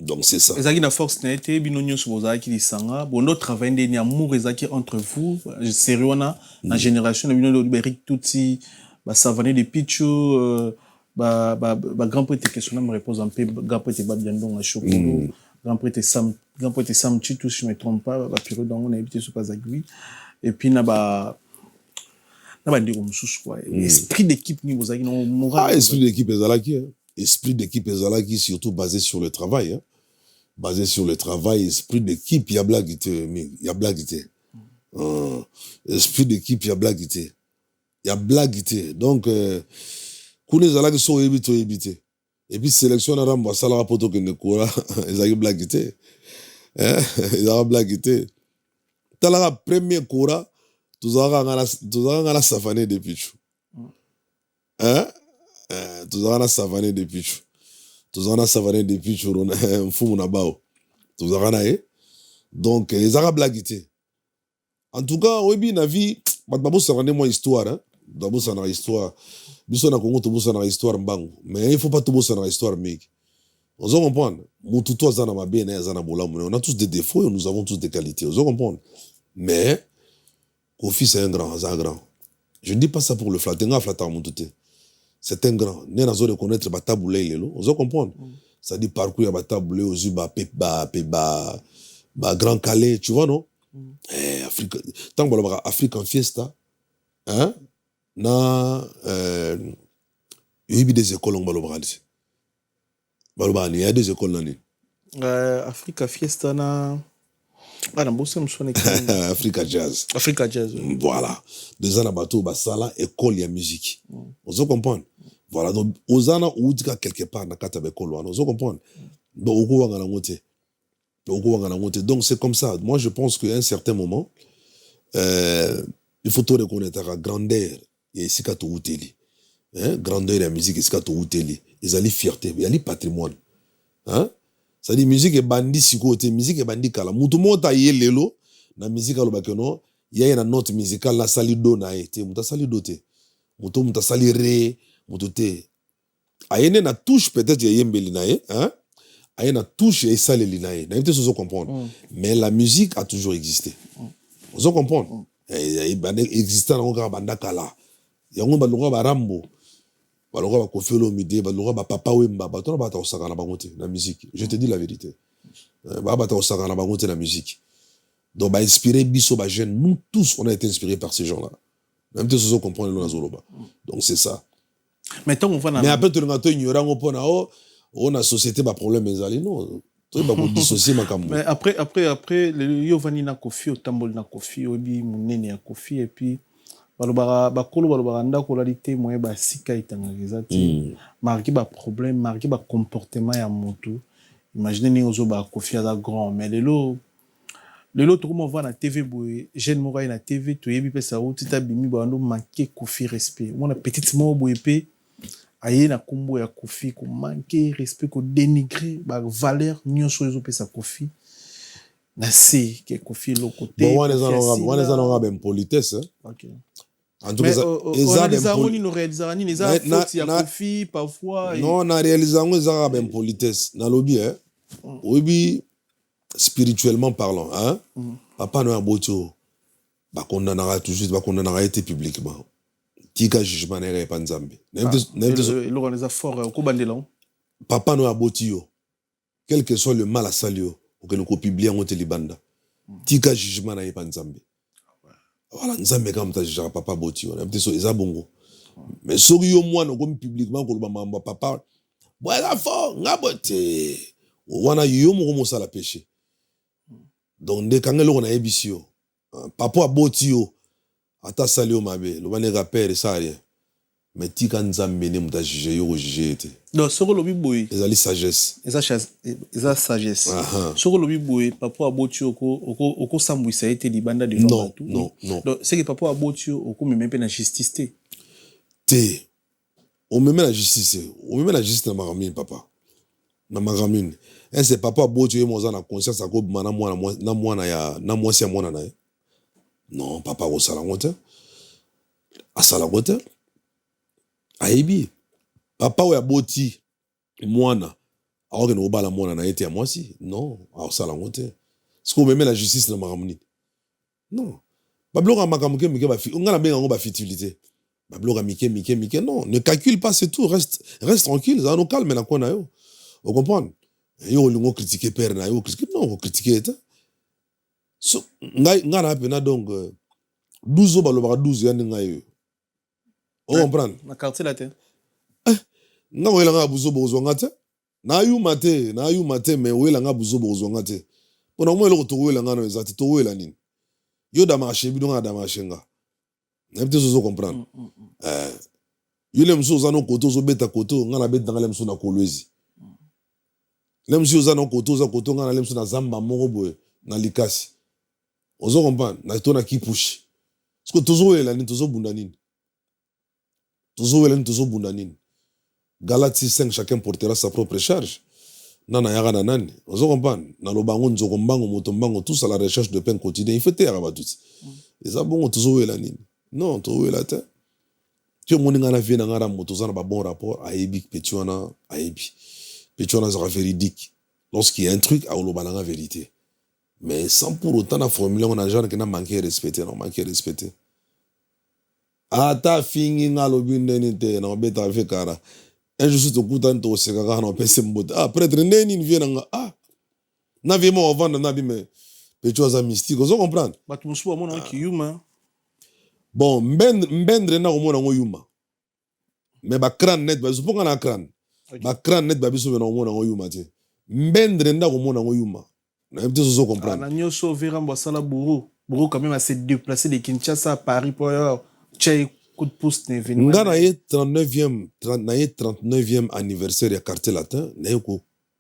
[SPEAKER 1] Donc c'est ça.
[SPEAKER 2] Ezaki na force na été binonyo soboza ki lisanga. Bon notre travail ndeni amour ezaki entre vous. Sérieux na génération na binono Beric Tuti, ba Savané de Pichu, ba grand prêtre question me repose un peu grand prêtre ba biandon à Chokolo. Grand prêtre Sam Chitou, si je ne me trompe pas, la période où on a habité sur Pazagui. Et puis, na bandeko mosusu quoi esprit d'équipe ni bozaki no moral
[SPEAKER 1] esprit d'équipe ezalaki hein. Esprit d'équipe ezalaki surtout basé sur le travail hein. Basé sur le travail esprit d'équipe ya blague te esprit d'équipe ya blague te donc kuna ezalaki so oyebi te et puis sélection na rambo asalaka poto kende kora ezalaki blague te ezalaka blague te talaka premier kora tozalaka nga na savané de pichu tozalaka na savané de pichu tozalaka na savané de pichu mfumu na bao tozalaka na ye donc ezalaka blague te en tout cas oyebi na vie bato babosaka nde mwa histoire hein? Babosana histoire biso na Congo tobosana histoire mbangu mais il faut pas tobosana histoire meki on doit comprendre mutu to azana mabe na azana bolamu on a tous des défauts et nous avons tous des qualités on doit comprendre mais Kofi c'est un grand je ne dis pas ça pour le flatter nga flatter mutu te c'est un grand né nazo reconnaître batabule lelo on doit comprendre ça dit parcours ya batabule ozu ba grand Calais tu vois non Afrique tant que African Fiesta hein na il y a des écoles en Balobradis. Il y a des écoles là.
[SPEAKER 2] Africa Fiesta na
[SPEAKER 1] Africa Jazz.
[SPEAKER 2] Africa Jazz.
[SPEAKER 1] Voilà. Des ans à bateau basala école ya musique. Vous comprenez? Voilà donc aux ans où tu quelque part na kata école vous comprenez? Donc donc c'est comme ça. Moi je pense qu'à un certain moment il faut tout reconnaître la grandeur et sika to uteli hein grandeur la musique sika to uteli ils allaient fierté il y a patrimoine hein ça dit musique et bandi sikote musique et bandi kala mutu mota yelelo na musique alo bakono il y a une note musicale la sali do na été muta sali doté muta sali re mutu te ayene na touche peut-être yembeli na hein ayena touche et sali linae na peut-être comprendre mais la musique a toujours existé vous comprendre existant encore banda kala yango balonga barambo balonga ba Koffi Olomide balonga ba Papa Wemba batona bata osaka na bango te na musique je te dis la vérité bata osaka na bango te na musique donc ba inspirer biso ba jeune nous tous on a été inspirés par ces gens là même si vous comprenez le nazoloba donc c'est ça
[SPEAKER 2] mais tant on va
[SPEAKER 1] mais après tu ngato ignorant opona on a société ba problème ezali non toi ba ko dissocier makambo
[SPEAKER 2] mais après le Yovani na Koffi otambol na Koffi obi munene ya Koffi et puis bakolo balobaka ndako olali te moyen basika etangaka eza te marqué ba problème marqué ba comportement ya motu imagine ni ozoba Koffi aza grand mais lelo tokoma va na TV boye jeune moko na TV toyebi pe sa uti tabimi bando manquer Koffi respect mona petite moko boye pe aye na kombo ya Koffi ko manquer respect ko dénigrer ba valeur nyonso ezo pesa Koffi na se ke Koffi lo côté
[SPEAKER 1] bon on les en ben politesse
[SPEAKER 2] OK
[SPEAKER 1] en tout cas
[SPEAKER 2] nous réalisera ni les fautes ya Koffi parfois
[SPEAKER 1] non na réalisation ça ben politesse na lobby hein obi spirituellement parlant hein papa no abotio ba condamnera toujours ba condamnera été publiquement tika jugement na pas nzambe
[SPEAKER 2] le organisateur fort ko bandela
[SPEAKER 1] papa no abotio quel que soit le mal à salio que nous publier en hôtel libanda tika jugement na pas nzambe voilà nzambe comme ta jugera papa botio na peut-être eza bongo mais soki yo mwana comme publiquement ko ba papa voilà fort ngabote wana yo mo sala péché donc de kangelo na ebisio papa abotio ata salio mabe lo bane rappel ça rien mais tika nzambe ne muta juger yo juger te
[SPEAKER 2] non soko lobi boy
[SPEAKER 1] ezali sagesse
[SPEAKER 2] eza sagesse soko lobi boy papa abotio oko sambwisa ete libanda de
[SPEAKER 1] non non
[SPEAKER 2] donc c'est que papa abotio oko même pe na justice
[SPEAKER 1] te on me met la justice na maramine papa na maramine c'est papa abotio ye moza na conscience ako mana mwana ya na mwasi ya mwana na ye non papa ko sala ngote asala ngote aibi papa oya boti mwana aoke no bala mwana na ete ya mwasi non asala ngote ce qu'on me met la justice na maramuni non babloka makamuke mike ba fi ngana benga ngo ba futilité babloka mike non ne calcule pas c'est tout reste tranquille ça no calme na kona yo vous comprenez yo lingo critiquer père na yo critiquer non critiquer eta so ngana pena donc 12 balobaka 12 yani ngayo On comprend.
[SPEAKER 2] Na quartier latin.
[SPEAKER 1] Nga wela nga buzo bozwanga te. Na yu mate mais wela nga buzo bozwanga te. Pona mo eloko to wela nga no ezati to wela nini. Yo da marché bi donga da marché nga. N'importe zo comprendre. Yule mso zano koto zo beta koto nga na beta ngale mso na kolwezi. Le mso zano koto za koto nga na le mso na zamba moko boye na likasi. Ozo comprendre na to na ki push. Parce que tozo wela ni tozo bunda nini. Tozo wela ni tozo bunda nini. Galatie 5 chacun portera sa propre charge. Nana yaga na nani. Ozo comprendre na lobango nzoko mbango moto mbango tous à la recherche de pain quotidien. Il faut te arabatut. Et ça bon tozo wela nini. Non, tozo wela te. Tu moni ngana vie na ngara moto za na ba bon rapport a ebi petuana a ebi. Petuana sera véridique. Lorsqu'il y a un truc a olobananga vérité. Mais sans pour autant la formule on a genre qui n'a manqué respecter, non manqué respecter. Ata fingi ngalo binde te na beta fe kara. Un jour to kutan to se kaka na pese mbot. Ah prêtre neni vient nga ah. Na vie mo vendre na bi me petuana mystique, vous comprendre?
[SPEAKER 2] Ba tu musu amona ki yuma.
[SPEAKER 1] Bon, mbendre na omona ngo yuma. Mais ba crâne net ba zuponga na crâne. Ba crâne net ba biso na omona ngo yuma te. Mbendre na omona ngo yuma. Na peut zo comprendre.
[SPEAKER 2] Na nyoso vera mbasala bourreau. Bourreau quand même a se déplacer de Kinshasa à Paris pour tchai coup de pouce ne venu.
[SPEAKER 1] Ngana ye 39e anniversaire ya quartier latin, na ye ko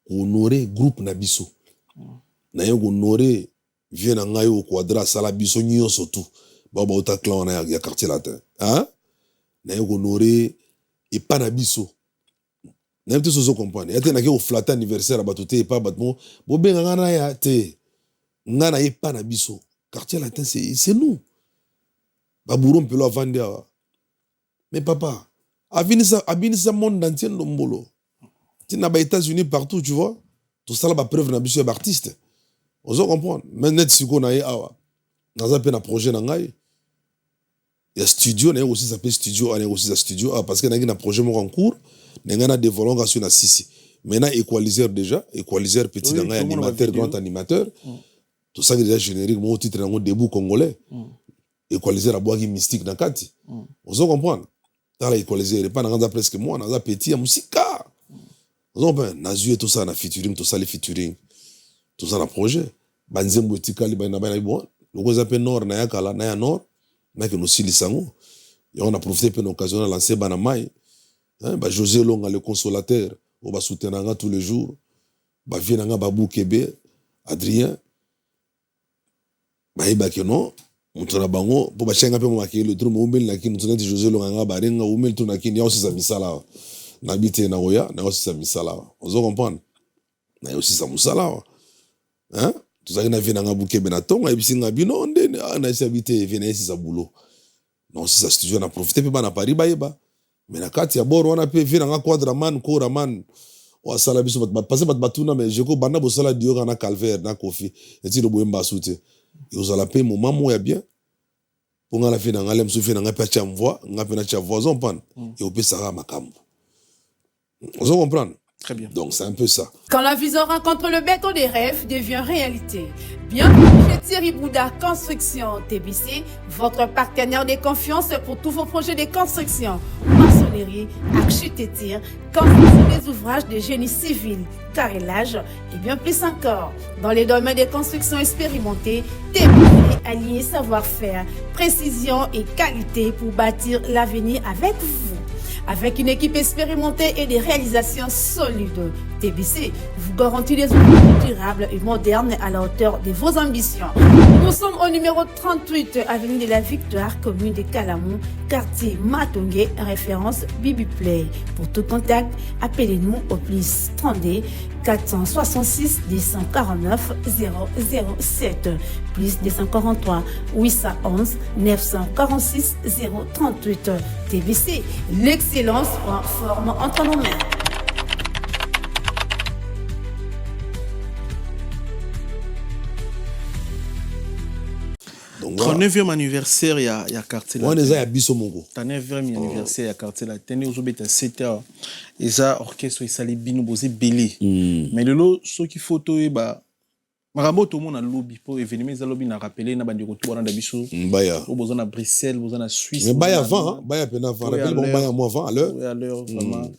[SPEAKER 1] honorer groupe na biso. Na ye ko honorer vient na ngai au quadra sala biso nyonso tout. Baba ota clan na ya quartier latin. Hein? Na ye ko honorer et pas na biso. Na peut zo comprendre. Ya te na ke au flatter anniversaire abatote pas batmo. Bo benga ngana ya te. Ngana ye pas na biso. Quartier latin c'est nous. Babouron peut lo vendre. Mais papa, abinisa monde entier ndombolo. Tu n'as pas États-Unis partout, tu vois. Tout ça là ba preuve na biso artiste. Ozo comprendre. Mais net siko na ye awa. Naza pe na projet na ngai. Il y a studio, il y a aussi ça s'appelle studio, il y a aussi ça studio parce que y a un projet en cours, il y a des volants sur la Sissi. Maintenant équaliseur déjà, équaliseur petit oui, animateur, grand animateur. Tout ça déjà générique, mon titre est debout congolais. Équaliseur à bois qui mystique dans kati. On se comprend. Dans l'équaliseur, il pas dans presque moi, dans petit à musique. On comprend. Nazu tout ça na featuring, tout ça les featuring. Tout ça na projet. Banzembo tikali ba na bon. Le gros appel nord na ya kala na ya nord. Mais que nous silisango. Et on a profité de l'occasion de lancer Banamai. José Longa, le consolateur, on va soutenir tous les jours. Vienanga Babou Kebe, Adrien. Iba que non, on tourne bango, pour bachenga pe mo le trou mo mel na ki nous tourne José Longa barenga o mel tourne ki ni aussi sa misala. Na bité na oya, na aussi sa misala. On se comprend. Na aussi sa musala. Hein? Tout ça na vient na Babou Kebe na tonga et puis singa bino ndene na isi habité vient ici sa boulot. Non si ça studio na profiter pe na Paris ba. Mais na kati ya boro wana pe vient na quadraman ko raman. Wa sala biso bat passer bat batuna mais je ko banda bo sala dio na calvaire na kofi. Et ti lo boyemba soute. Et vous allez payer moment moya bien. Pour nga la fi na ngalem soufi na ngape cha mvoa, ngape na cha voix on pan. Et au pe sara makambo. Vous comprenez?
[SPEAKER 2] Très bien.
[SPEAKER 7] Donc c'est un peu ça.
[SPEAKER 8] Quand la vision rencontre le béton des rêves devient réalité. Bienvenue chez Thierry Bouda Construction TBC, votre partenaire de confiance pour tous vos projets de construction, maçonnerie, architecture, construction des ouvrages de génie civil, carrelage et bien plus encore. Dans les domaines de construction expérimentés, TBC allie savoir-faire, précision et qualité pour bâtir l'avenir avec vous. Avec une équipe expérimentée et des réalisations solides, TBC vous garantit des ouvrages durables et modernes à la hauteur de vos ambitions. Nous sommes au numéro 38, avenue de la Victoire, commune de Calamou, quartier Matongé, référence Bibi Play. Pour tout contact, appelez-nous au plus 32 466 249 007 plus 243 811 946 038. TBC, l'excellence en forme entre nos mains.
[SPEAKER 1] Donc,
[SPEAKER 2] 39e anniversaire, il y a quartier là.
[SPEAKER 1] On est à Bissomongo.
[SPEAKER 2] 39e anniversaire, il y a quartier là. Tenez aujourd'hui à 7h. Et ça, orchestre, il s'allait bien nous poser belé. Mais le lot, ceux qui photo, bah, Marambo tout le monde a lobby pour événement ils a lobby n'a rappelé n'a bandi retour dans d'habitude.
[SPEAKER 1] Baya.
[SPEAKER 2] Au besoin à Bruxelles, besoin à Suisse.
[SPEAKER 1] Mais Baya avant, Baya peine avant. Rappelle bon Baya moi avant à l'heure.
[SPEAKER 2] Oui à l'heure vraiment.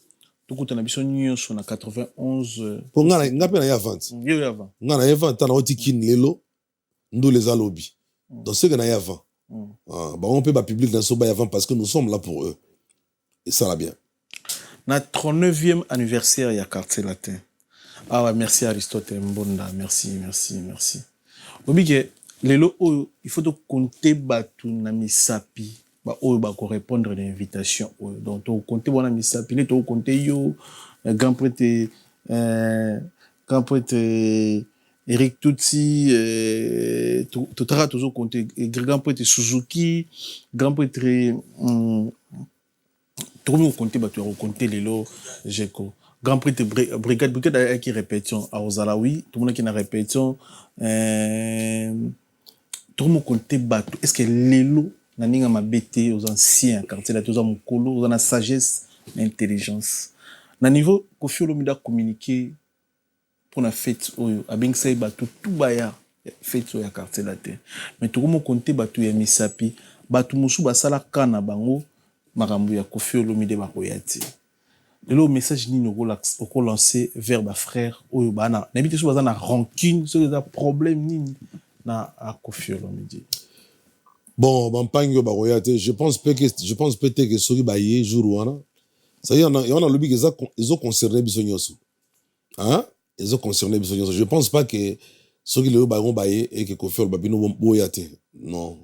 [SPEAKER 2] Tout coup on a besoin New on a 91.
[SPEAKER 1] Pour nga peine avant.
[SPEAKER 2] Oui avant.
[SPEAKER 1] Nga na avant t'as na otikin lelo. Nous les a lobby. Donc c'est que na avant. Bah on peut pas publier dans ce Baya avant parce que nous sommes là pour eux. Et ça va bien.
[SPEAKER 2] Na 39e anniversaire il y a quartier latin. Ah ouais, merci Aristote Mbonda, merci. Obige, lelo il faut compter batu na misapi, ba ko répondre à l'invitation. Donc to compter bona misapi, to compter yo grand prêtre Eric Tutsi, to tara toujours compter grand prêtre Suzuki, grand prêtre tout le monde compter batu compter lelo Jeko. Grand Prix de brigade qui répétition à Ozalawi, tout le monde qui n'a répétition, tout le monde compte bateau. Est-ce que l'élo n'a pas ma bêté aux anciens quartiers là, tous mon colo, aux la sagesse, l'intelligence. Na niveau Kofi Olomide communiquer pour la fête, à Bingsay bateau tout baya fête au quartier là. Mais tout le monde compte bateau ya misapi, bateau musu basala kana bango, marambu ya Kofi Olomide bakoyati. Le message ni nous lancé vers ma frère ou bana n'habite sur na rancune sur des problèmes ni na à Kofi Olomide.
[SPEAKER 1] Bon bampangyo baroyate je pense peut-être que soki baye jour wana ça y on a lobby que ils ont concerné bisonyoso. Hein? Ils ont concerné bisonyoso. Je pense pas que soki le baron baye et que Kofi Olomide no boyate. Non.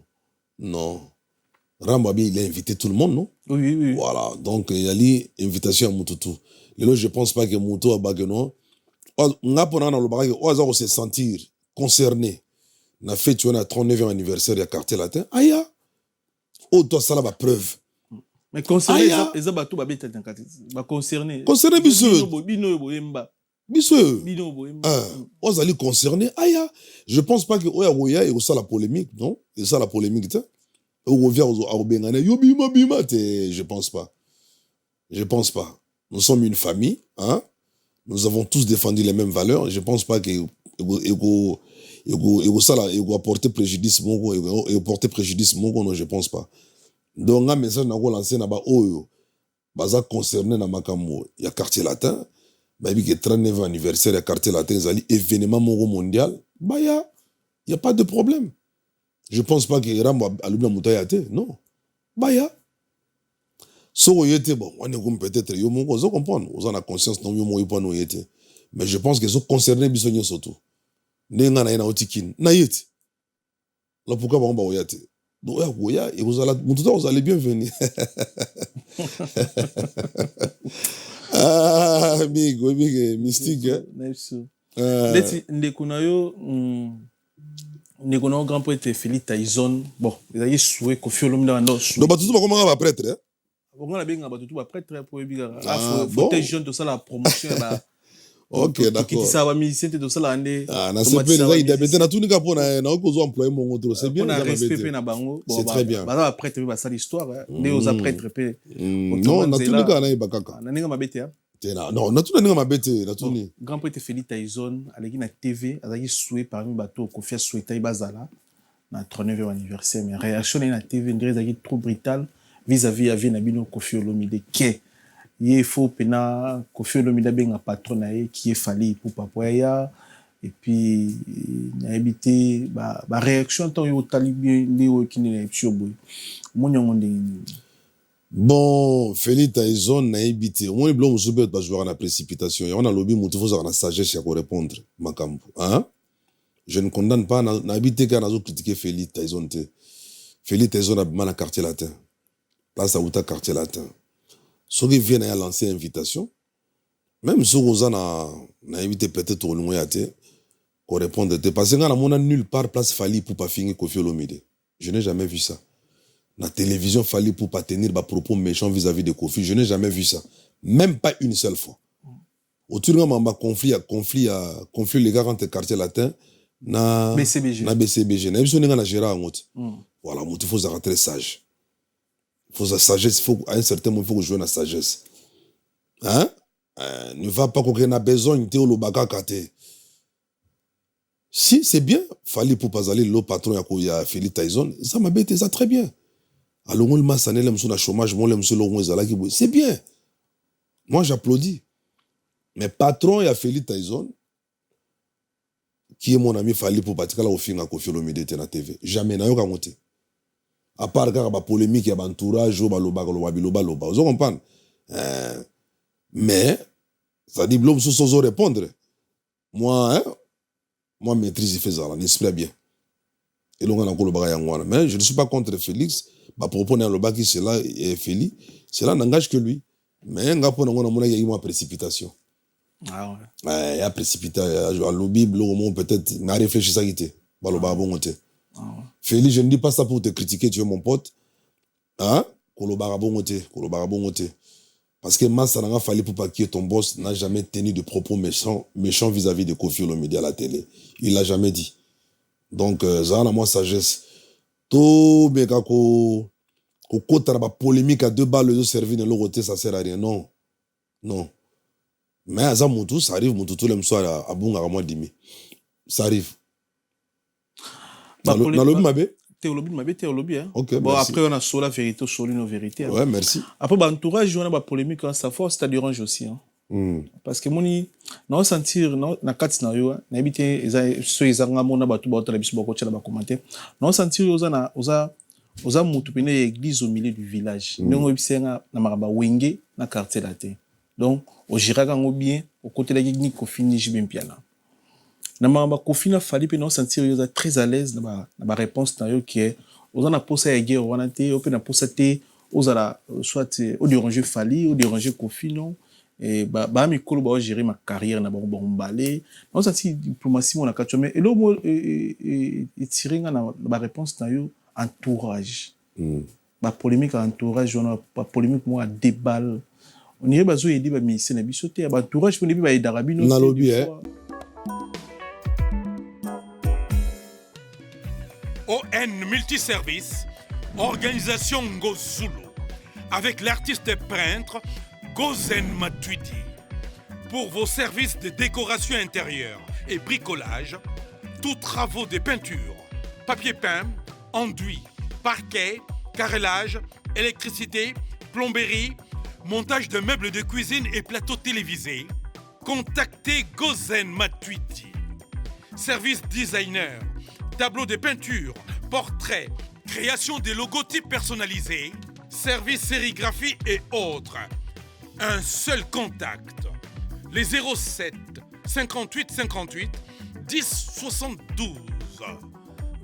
[SPEAKER 1] Rambabi, il a invité tout le monde, non?
[SPEAKER 2] Oui.
[SPEAKER 1] Voilà, donc il y a l'invitation à Moutoutou. Et là, je ne pense pas que Moutou a bagano. On a se sentir concerné. On a fait le 39e anniversaire du quartier latin. Aïe! Oh, toi, ça là, ma preuve.
[SPEAKER 2] Mais concerné, ils ont battu Babé Tête. Concerné.
[SPEAKER 1] Concerné, bisous. On a concerné. Aïe! Je ne pense pas que Oya et ça la polémique, non? Et ça la polémique, tu sais? Je pense pas. Nous sommes une famille, hein? Nous avons tous défendu les mêmes valeurs. Je pense pas que apporter préjudice porter préjudice non, je pense pas. Donc un message na lancé na ba oyo baza concerné na makambo ya quartier latin, ba bi que 39e anniversaire ya quartier latin zali événement mondial, bah y a pas de problème. Je pense pas que Rambo alumna mutayate, non. Baya. So yete bon, on est peut-être yo mongo zo comprendre, on a conscience non yo mo ipo no yete. Mais je pense que so concerné bisonyo surtout. Nenga na otikin. Na yete. Là pourquoi ba on ba oyate. Donc ya et vous allez bienvenue. Ah, amigo, mystique.
[SPEAKER 2] Merci. Ndekunayo Négono grand prêtre Félix Tyson, bon, il a eu souhait Kofi Olomide ando.
[SPEAKER 1] Donc bah tout ça comment on va prêtre hein?
[SPEAKER 2] On a bien tout ba prêtre pour biga. Faut tes jeunes de ça la promotion là.
[SPEAKER 1] OK, d'accord.
[SPEAKER 2] Qui ça va musicien de ça là andé.
[SPEAKER 1] Na CP là il débute na tout nika pona na ko zo employer mon autre, c'est bien
[SPEAKER 2] na respect na bango.
[SPEAKER 1] C'est très bien.
[SPEAKER 2] Ba prêtre ba ça l'histoire, né aux prêtre pe.
[SPEAKER 1] Non, na tout nika na ibakaka.
[SPEAKER 2] Na ninga mabete ya.
[SPEAKER 1] Non, na tout ninga mabete, na tout ni.
[SPEAKER 2] Grand prêtre Félix Tyson aleki na TV, azaki souhait parmi bateau Kofi souhaité bazala na 39e anniversaire mais réaction na TV ndire azaki trop brutal vis-à-vis ya na bino Kofi Olomide ke il faut pena Kofi Olomide benga patron na ye qui est fallu pour papoya et puis na habité ba réaction tant yo talibé ndé ki ne psioboy monyango ndenge.
[SPEAKER 1] Bon, Félix Tyson n'a évité. Moi, il blâme sur parce que la précipitation. Et on a lobby, il faut avoir la sagesse à répondre. Hein? Je ne condamne pas. N'a habité qu'à nous critiquer Félix Tyson. Félix Tyson a mal à quartier latin. Place à Outa quartier latin. Ceux qui viennent à lancer invitation, même ceux qui ont invité peut-être au loin à te, qu'on réponde. Parce que on a nulle part place Fali pour pas finir Kofi Olomide. Je n'ai jamais vu ça. La télévision fallait pour pas tenir des propos méchants vis-à-vis de Kofi. Je n'ai jamais vu ça. Même pas une seule fois. Autour de moi, conflit les gars entre quartier latin na BCBG. Na BCBG. Na besoin de gérer en autre. Voilà, il faut être très sage. Il faut la sagesse, à un certain moment, il faut jouer la sagesse. Hein? Ne va pas qu'on ait besoin de le bagage. Si, c'est bien. Fallait pour pas aller le patron il y a Félix Tyson. Ça m'a bêté, ça très bien. Alors, on m'a sané le chômage, c'est bien. Moi, j'applaudis. Mais patron, il y a Félix Tyson, qui est mon ami Fallait pour partir là au film à Kofi Olomide na TV. Jamais, n'a pas monté. À part quand il y a polémique, il y a entourage, vous comprenez? Mais, ça dit, l'homme sous répondre. Moi, maîtrise, il fait ça, l'esprit bien. Et l'on a encore le bagage. Mais je ne suis pas contre Félix. Bah, pour répondre à le bagage, c'est là, et Félix, cela n'engage que lui. Mais, il y a une précipitation.
[SPEAKER 2] Ah
[SPEAKER 1] ouais. Il y a précipitation. À l'objet, peut-être, il a réfléchi ça qui était. Félix, je ne dis pas ça pour te critiquer, tu es mon pote. Hein? Parce que Massa n'a fallu pour pas que ton boss n'a jamais tenu de propos méchants vis-à-vis de Kofi Olomide à la télé. Il l'a jamais dit. Donc, ça a moi sagesse. Tout bien qu'on la polémique à 2 balles de servir de l'autre côté, ça sert à rien. Non. Non. Mais à ça, ça arrive, tout le soir à Bunga, à moi, Dimi. Ça arrive. Dans le Mabé?
[SPEAKER 2] Théologie, hein.
[SPEAKER 1] Okay,
[SPEAKER 2] bon,
[SPEAKER 1] merci.
[SPEAKER 2] après, on a sur la vérité, sur nos vérités. Hein.
[SPEAKER 1] Ouais, merci.
[SPEAKER 2] Après, l'entourage, on a la polémique, hein, sa force, ça dérange aussi. Hein. Parce que moi, on sentir, na quatre scénarios, na habité, ceux qui ont mon abattu, la bisu, beaucoup de commentaires. On sentir, oza mutupene église au milieu du village. Nous, on a na maraba wenge, na quartier la terre. Donc, au Jiraga, on bien, au côté de la guigne, qu'on finit, j'ai bien piana. Na maraba kofina fali pe non sentir yo très à l'aise na ba réponse na yo qui est aux na posa ya guerre wana te ope na posa te ozala soit au déranger fali au déranger kofino et ba mi kolo ba gérer ma carrière na ba balé non sentir diplomatie mon na katchome et lo et tirer na ba réponse na yo entourage ba polémique entourage on a pas polémique moi débat on irait bazo aider ba ministère na biso te ba entourage pour ne ba darabino
[SPEAKER 1] na lobby
[SPEAKER 7] ON Multiservice, organisation Ngozulu, avec l'artiste peintre Gozen Matuidi. Pour vos services de décoration intérieure et bricolage, tous travaux de peinture, papier peint, enduit, parquet, carrelage, électricité, plomberie, montage de meubles de cuisine et plateaux télévisés, contactez Gozen Matuidi. Service designer, tableau de peinture, portrait, création de logotypes personnalisés, service sérigraphie et autres. Un seul contact. Les 07 58 58 10 72.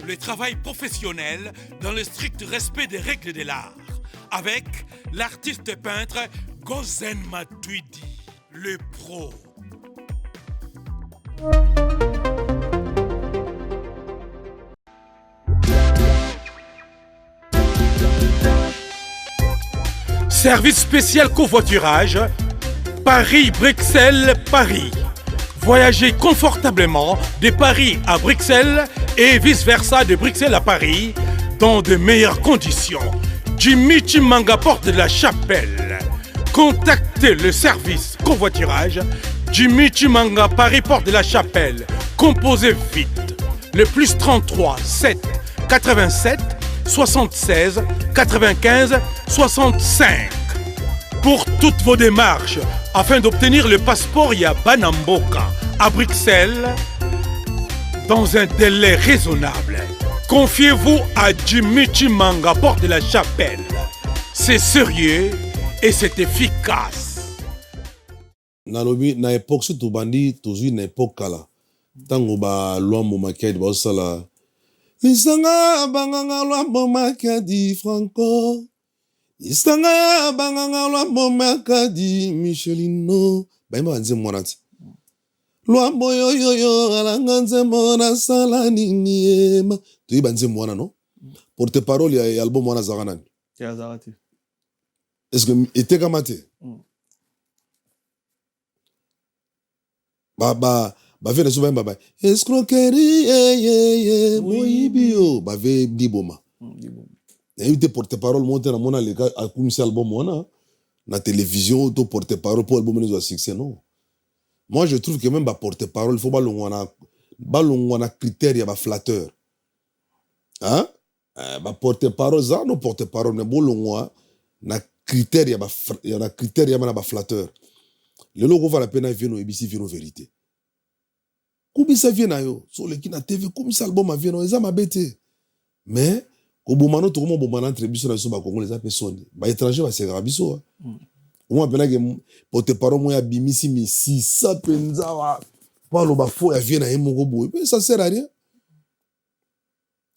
[SPEAKER 7] Le travail professionnel dans le strict respect des règles de l'art. Avec l'artiste peintre Gozen Matuidi, le pro. Service spécial covoiturage, Paris-Bruxelles-Paris. Voyagez confortablement de Paris à Bruxelles et vice-versa de Bruxelles à Paris dans de meilleures conditions. Jimmy Chimanga, porte de la Chapelle. Contactez le service covoiturage Jimmy Chimanga, Paris, porte de la Chapelle. Composez vite. Le plus 33 7 87 76 95 65. Pour toutes vos démarches, afin d'obtenir le passeport Yabanamboka à Bruxelles, dans un délai raisonnable, confiez-vous à Jimmy Chimanga, porte de la Chapelle. C'est sérieux et c'est efficace.
[SPEAKER 1] Nalobi, na époque, surtout bandi, toujours na époque là. Tango ba loi momakedi ba sala. Isanga banganga loi momakedi Franco. Isanga banganga loi momakedi Michelino. Ba imba nze mwanati. Loi boyo yo yo alanga nze mona sala nini ema. Tu iba nze mwana no? Porte-parole ya album mwana zaganani.
[SPEAKER 2] Ya zarati.
[SPEAKER 1] Est-ce que était kamate? Bave na souvent baba escroquerie moibio bave diboma et il te porte-parole monter na mona leka a kumisi album mona na télévision to porte-parole pour album les succès non. Moi je trouve que même ba porte-parole il faut pas le na balongwa na critère ya ba flatteur. Hein? Ba porte-parole za no porte-parole mais bolongwa na critère ya na critère ya ba flatteur. Le logo va la peine vient ebisi vient vérité. Kubisa vient na yo sur le kina TV kumisa album vient no eza mabete. Mais ko bomano to mo bomana entre biso na so ba Congolais za personne. Ba étranger ba sera biso. Moi pena que porte-parole mo ya bimisi mi 600 penza wa Paulo ba fo ya vient na yemo boy. Mais ça sert à rien.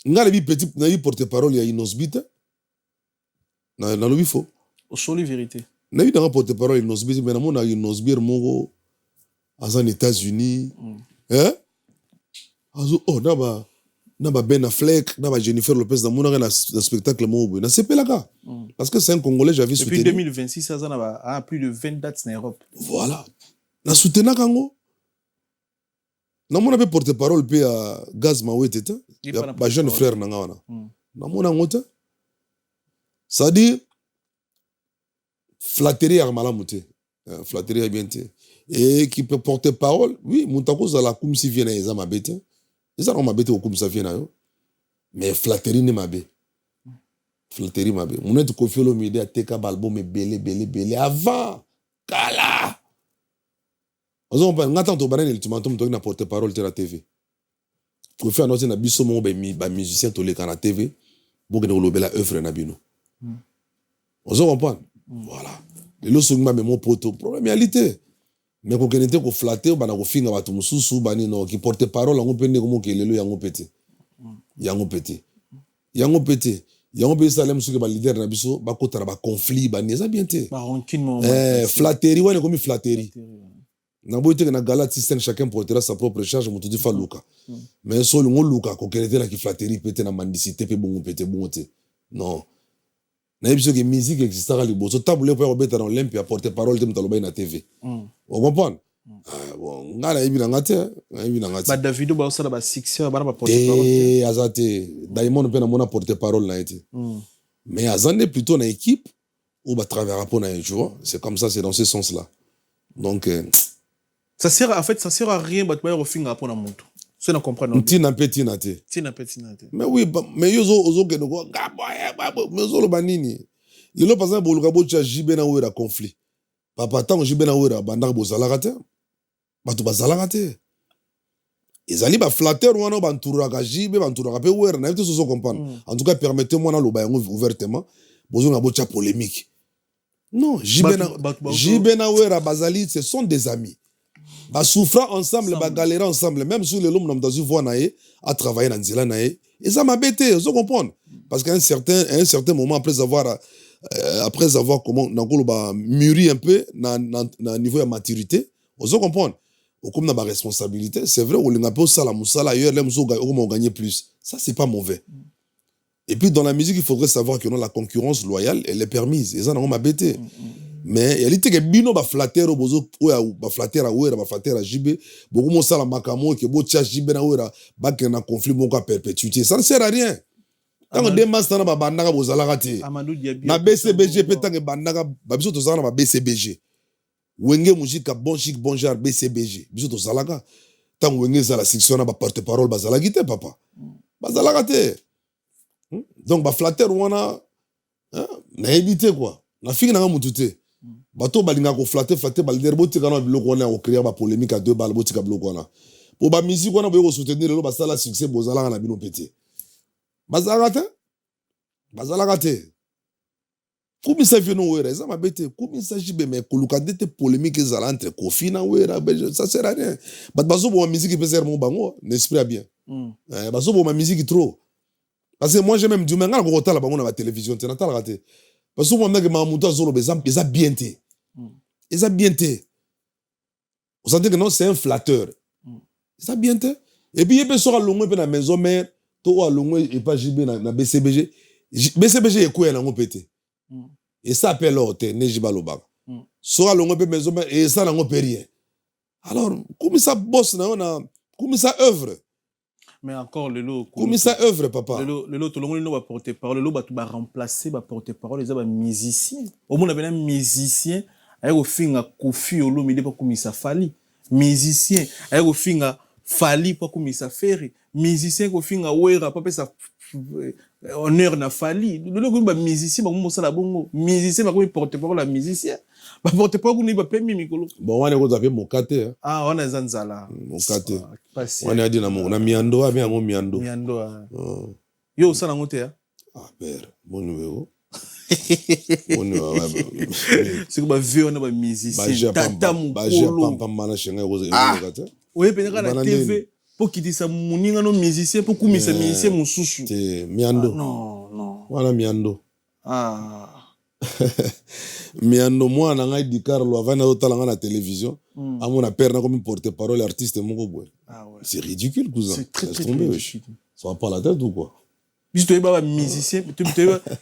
[SPEAKER 1] Nga le petit na porte-parole ya Inosbita. Na lo bifo.
[SPEAKER 2] Au soli vérité.
[SPEAKER 1] Na bi dans porte-parole Inosbita mais na mo na Inosbir mongo aux États-Unis. Hein? Azo oh na ba Ben Affleck, na ba Jennifer Lopez na mo na spectacle mo boy. Na sepelaka. Parce que c'est un Congolais j'avais soutenu.
[SPEAKER 2] Depuis 2026 ça a plus de 20 dates en Europe.
[SPEAKER 1] Voilà. Na soutenu kango. Na mo na be porte-parole pe à Gaz Mawete ta. Ba jeune frère na ngana. Na mo na ngota. Ça dit flatterie à malamuté. Flatterie à bien te. Et qui peut porter parole, oui, moutako za la comme si vient na eza mabete. Eza na mabete comme ça vient na yo. Mais flatterie ne mabe. Flatterie mabe. Monet Koffi Olomide a teka album belé avant. Kala. Ozo on ngata to banane ultimatum to na porter parole te la TV. Koffi annonce na biso mo ba musicien to le kana TV. Bo ke no lobela œuvre na bino. Ozo comprendre. Voilà. Le lo songma me mon poto problème réalité. Mais ko kenete ko flatter bana ko finga batu mususu bani no ki porte parole ngo pende ko mo ke lelo yango pété. Yango pété. Yango pété. Yango pe salem suke ba leader na biso ba kotara ba conflit bani ça bien té.
[SPEAKER 2] Ba rancune mo.
[SPEAKER 1] Flatterie wane comme flatterie. Na boite na galate système chacun portera sa propre charge mo tout fa luka. Mais so ngo luka ko kenete na ki flatterie pété na mendicité pe bongo pété bongo té. Non. Na ebiso que musique existe à liboso tabule pour obeta dans l'Olympia porter parole de mtaloba na TV. On comprend? Bon, ngala ebi na ngate, ebi na ngate.
[SPEAKER 2] Ba Davido ba osala ba succès ba na porter parole.
[SPEAKER 1] Azate, Diamond pe na mona porter parole na été. Mais azande plutôt na équipe ou ba travailler pour na un jour, c'est comme ça, c'est dans ce sens-là. Donc
[SPEAKER 2] ça sert à rien ba ba refinga pour na monto. Ça na comprendre.
[SPEAKER 1] Tina petit naté. Mais oui, mais yo zo ke no mais zo lo banini. Lelo par exemple boluka bo tcha jibe na wera conflit. Papa tant jibe na wera banda bo zalaka te. Batu bazalaka te. Ezali ba flatteur wana banturaka jibe banturaka pe wera na tout so comprendre. En tout cas permettez-moi na lo ba ouvertement bozo na bo tcha polémique. Non, jibe na wera bazali ce sont des amis. Ba souffrant ensemble, ba galérer ensemble, même si l'homme n'a pas vu naé à travailler dans Zila naé, et ça m'a bêté, vous comprenez? Parce qu'à un certain moment après avoir comment n'angolo ba mûri un peu na niveau de maturité, vous comprenez? Ou comme na ba responsabilité, c'est vrai, on a pas ça la musala ailleurs, les muso on gagner plus. Ça c'est pas mauvais. Et puis dans la musique, il faudrait savoir que la concurrence loyale, elle est permise, et ça n'a pas bêté. Mais il était que bino ba flatter au bozo ou ba flatter à ouera ba flatter à jibe beaucoup mon sala makamo que bo tia jibe na ouera ba que na conflit mon ka perpétuité ça ne sert à rien tant que des masters na ba bandaka bozala raté na BCBG peut-être que bandaka ba biso to zala na ba BCBG wenge musique bon chic bon genre BCBG biso to zala ka tant wenge za la section na ba porte-parole ba zala gité papa ba zala raté donc ba flatter wana na éviter quoi na fille na mutute bato balinga ko flatter ba leader botika na biloko wana ko créer ba polémique à deux balles botika biloko wana pour ba musique wana boyo soutenir le ba sala succès bozala na bino pété bazala te Koumi ça vient wera ça m'a bête koumi ça jibe mais koluka dete polémique zala entre Koffi na wera ça sert à rien bazo bo musique peut ser mon bango n'esprit bien bazo bo musique trop parce que moi j'ai même du menga ko tala bango na la télévision te na tala raté parce que moi que Mamoudou Zolo ils bien té. Ils a bien té. Vous sentez que non c'est un flatteur. Ils a bien té. Et puis il peut sera longue pe na maison mère, to a longue et pas JB na BCBG. BCBG est quoi na ngo pété. Et ça appelle l'autre ne jiba lobaka. Sera longue pe maison mère et ça na ngo rien. Alors comme ça bosse na comme ça œuvre.
[SPEAKER 2] Mais encore le lot
[SPEAKER 1] comme ça œuvre papa
[SPEAKER 2] le lot tout le monde va porter parole le lot va remplacer va porter parole les musiciens au monde avait un musicien avec au finga Koffi Olomide pas comme ça fali musicien avec au finga Fali pour comme ça faire musicien ko finga wera pas ça honneur na Fali le ko ba musicien ba mo sala bongo musicien ba ko porte parole la musicien ba porte parole ni ba pemi mikolo
[SPEAKER 1] bon on est ko mokate
[SPEAKER 2] ah on est zanzala
[SPEAKER 1] mokate on est dit na miando a bien ngo miando
[SPEAKER 2] yo sala ngote
[SPEAKER 1] ah père bon numéro
[SPEAKER 2] c'est que ba vieux on ba musicien tata mukolo
[SPEAKER 1] ba mana chenga ko
[SPEAKER 2] mokate oui penaka na TV pour qui dit ça moninga no musicien pour kumisa musicien mususu
[SPEAKER 1] miando
[SPEAKER 2] non
[SPEAKER 1] wana miando miando mwana ngai di Carlo avana otalanga na télévision amona père na comme porte-parole artiste moko boy c'est ridicule cousin
[SPEAKER 2] c'est très ridicule
[SPEAKER 1] ça va pas la tête ou quoi
[SPEAKER 2] juste tu es pas musicien tu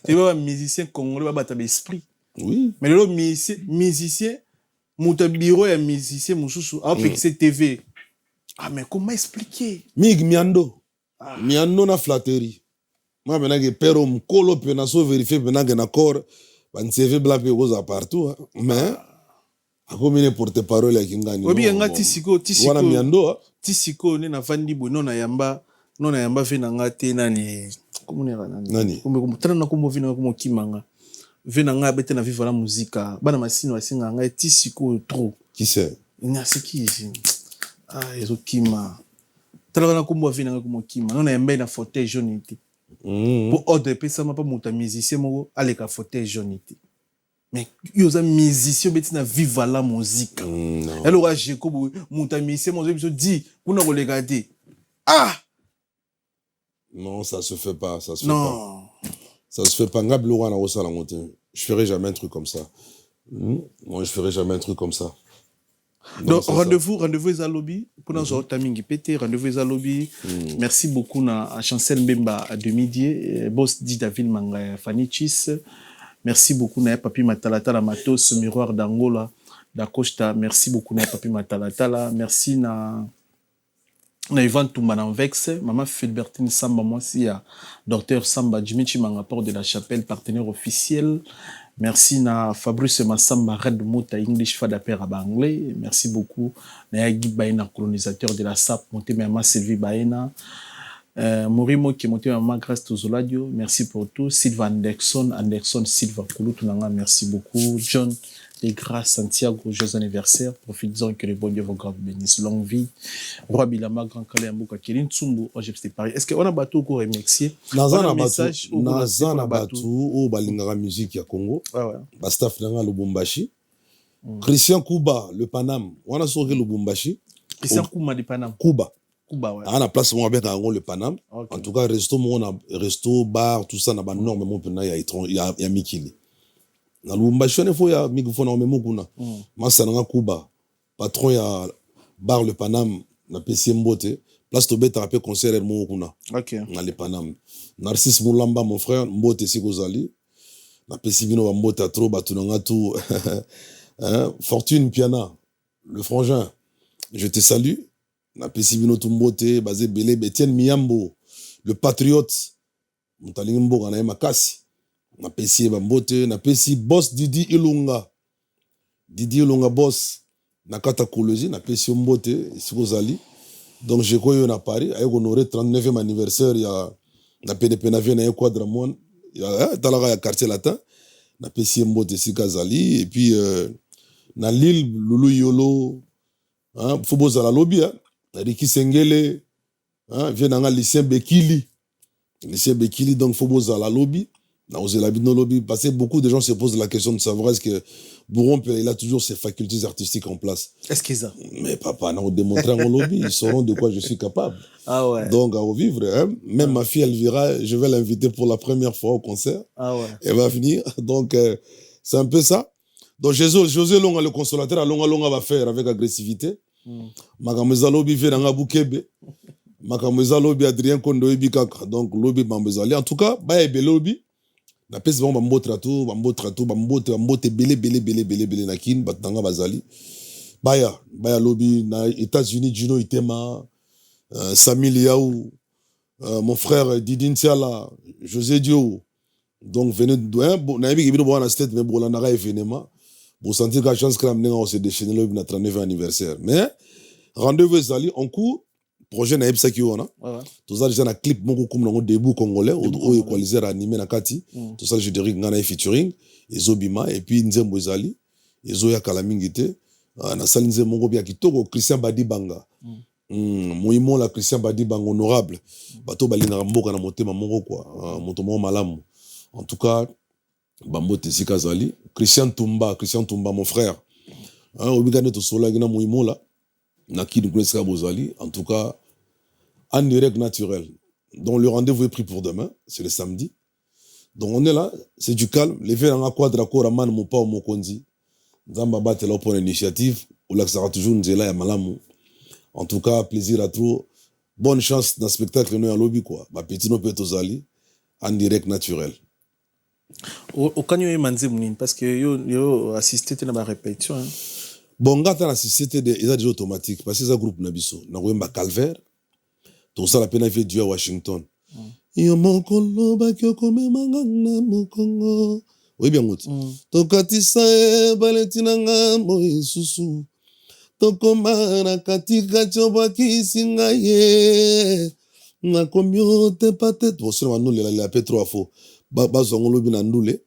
[SPEAKER 2] es pas musicien congolais ba ta esprit
[SPEAKER 1] oui
[SPEAKER 2] mais le musicien mon bureau est musicien mususu avec cette TV. Ah, mais comment expliquer?
[SPEAKER 1] Mig miando. Miando na flatterie. Moi, maintenant que père mkolo pe na so vérifier maintenant que na corps, ban CV bla pe goza partout, mais a comme une porte-parole à kingani.
[SPEAKER 2] Obi yanga tisiko.
[SPEAKER 1] Wana miando.
[SPEAKER 2] Tisiko ne na vandi bo non na yamba fe na ngate nani. Comment
[SPEAKER 1] nani?
[SPEAKER 2] Comme tana na kombo vina comme kimanga. Vina nga bete na vivre la musique. Bana masino asinga nga tisiko trop.
[SPEAKER 1] Qui c'est?
[SPEAKER 2] Ina siki ici. Ah, ezo kima. Tala na kombo vina nga comme kima. Non na yamba na fauteuil jaune té. Pour ordre pesa ma pas monta musicien moko aleka fauteuil jaune té. Mais yoza musicien beti na vivre la musique. Alors a Jacob monta musicien mo zo dit kuna ko leka té. Ah!
[SPEAKER 1] Non, ça se fait pas, ça se fait pas. Ça se fait pas. Je ferai jamais un truc comme ça. Moi, je ferai jamais un truc comme ça.
[SPEAKER 2] Donc, rendez-vous à lobby. Pour nous, timing pété, rendez-vous à lobby. Merci beaucoup à Chancel Mbemba à demi-dié, boss dit David Manga Fanichis. Merci beaucoup à Papi Matalatala Matos, miroir d'Angola, d'Acosta. Merci beaucoup à Papi Matalatala. Merci na Ivan Toumbanan Vex, Maman Filbertine Samba, moi aussi à Docteur Samba, Jimmy Chimangaport de la Chapelle, partenaire officiel. Merci na Fabrice Massamba, Red Mota English Fada Père Anglais. Merci beaucoup. Na Guy Baena, colonisateur de la SAP, monté Mama Sylvie Baena. Morimo qui est monté Mama Grace Tozoladio. Merci pour tout. Sylvain Anderson Silva Kouloutunanga, merci beaucoup. John Legras Santiago, joyeux anniversaire. Profitez-en que le bon Dieu vous bénisse. Longue vie. Roi Bilama, Grand Calais, Mbouka, Kéline, Tsumbu, OGFT Paris. Est-ce qu'on a battu au cours remercier?
[SPEAKER 1] Nazana battu au Balingara Musique ya Congo. Bastaf Nanga Lubumbashi. Christian Kuba, le Panam. On a sauvé Lubumbashi.
[SPEAKER 2] Christian Kuba de Panam.
[SPEAKER 1] Kuba,
[SPEAKER 2] ouais.
[SPEAKER 1] On a place où on a le Panam. En tout cas, resto, bar, tout ça, on a énormément de il y a Mikili. Na Lubumbashi, il faut y a microphone en même kuna. Massa Nanga Kuba. Patron ya bar le Panam, na PC Mbote. Place to beta rappel concert et kuna.
[SPEAKER 2] OK.
[SPEAKER 1] Na le Panam. Narcisse Moulamba, mon frère, Mbote Sikozali. Na PC Bino Mbote trop, batunanga tout. Fortune Piana, le frangin. Je te salue. Na PC Bino Tumbote, basé Belé, Betienne Miyambo, le patriote. Montalingimbo, Ganaï Makasi. Na PC Bambote, na PC boss Didi Ilunga. Didi Ilunga boss. Na Katakologie, na PC Mbote, Sikozali. Donc, je crois qu'on a Paris, avec honoré 39e anniversaire, il y a na PDP na vie na Quadramon, il y a Talaga quartier latin, na PC Mbote Sikazali, et puis na Lille, Loulou Yolo, hein, Fobo Zala Lobby, hein, Riki Sengele, hein, vient dans le lycée Bekili. Lycée Bekili, donc Fobo Zala Lobby. Dans le lobby, parce que beaucoup de gens se posent la question de savoir est-ce que Bourron, il a toujours ses facultés artistiques en place.
[SPEAKER 2] Est-ce qu'ils ont?
[SPEAKER 1] Mais papa, on démontre en lobby, ils sauront de quoi je suis capable.
[SPEAKER 2] Ah ouais.
[SPEAKER 1] Donc, à revivre, hein, même ma fille Elvira, je vais l'inviter pour la première fois au concert.
[SPEAKER 2] Ah ouais.
[SPEAKER 1] Elle va venir. Donc, c'est un peu ça. Donc, José Longa, le consolateur, Longa va faire avec agressivité. Makameza lobby fait dans Boukebe. Makameza lobby Adrien Kondo Ibikaka. Donc, lobby Bambezali. En tout cas, bah, lobby. Na pesi bon bambotra tout bambote belé nakin batanga bazali baya lobby na États-Unis Juno Itema Sami Liaou mon frère Didi Ntiala José Dio donc venez na yebi kibino bona state mais bon na événement pour sentir que chance que amener on se déchaîner le 39e anniversaire mais rendez-vous zali en cours projet na yebisa ki wana toza déjà na clip moko comme nango debout congolais o equaliser animé na kati to ça je dirais ngana featuring ezobima et puis nzembo ezali ezoya kala mingi te na sali nzembo moko bia kitoko Christian Badibanga moimo la Christian Badibanga honorable bato balingaka mboka na motema moko quoi moto moko malamu en tout cas bambote sika zali Christian Tumba mon frère obikane to sola gina moimo la na kini kuneska bozali en tout cas en direct naturel. Donc le rendez-vous est pris pour demain, c'est le samedi. Donc on est là, c'est du calme. Les faits dans la quadra koraman mon pa mon kondi. Zamba bate là pour l'initiative, ou là ça sera toujours nzela ya malamu. En tout cas, plaisir à trop. Bonne chance dans le spectacle nous à lobby quoi. Ba petit no petozali en direct naturel.
[SPEAKER 2] Au kanyo manzi munini parce que yo assisté à la répétition hein.
[SPEAKER 1] Bon ngata assisté des déjà automatique parce que ça groupe na biso na koyemba Calvaire. Tout ça la peine fait Dieu à Washington. Yo mokolo ba kyo kome mangana mokongo. Oui bien ngout. Tokatisa e Valentina ngambo isusu. Tokoma na katika choba kisinga ye. Na komyote pate. Bon c'est nous la petro afo. Bazongo lobi na ndule.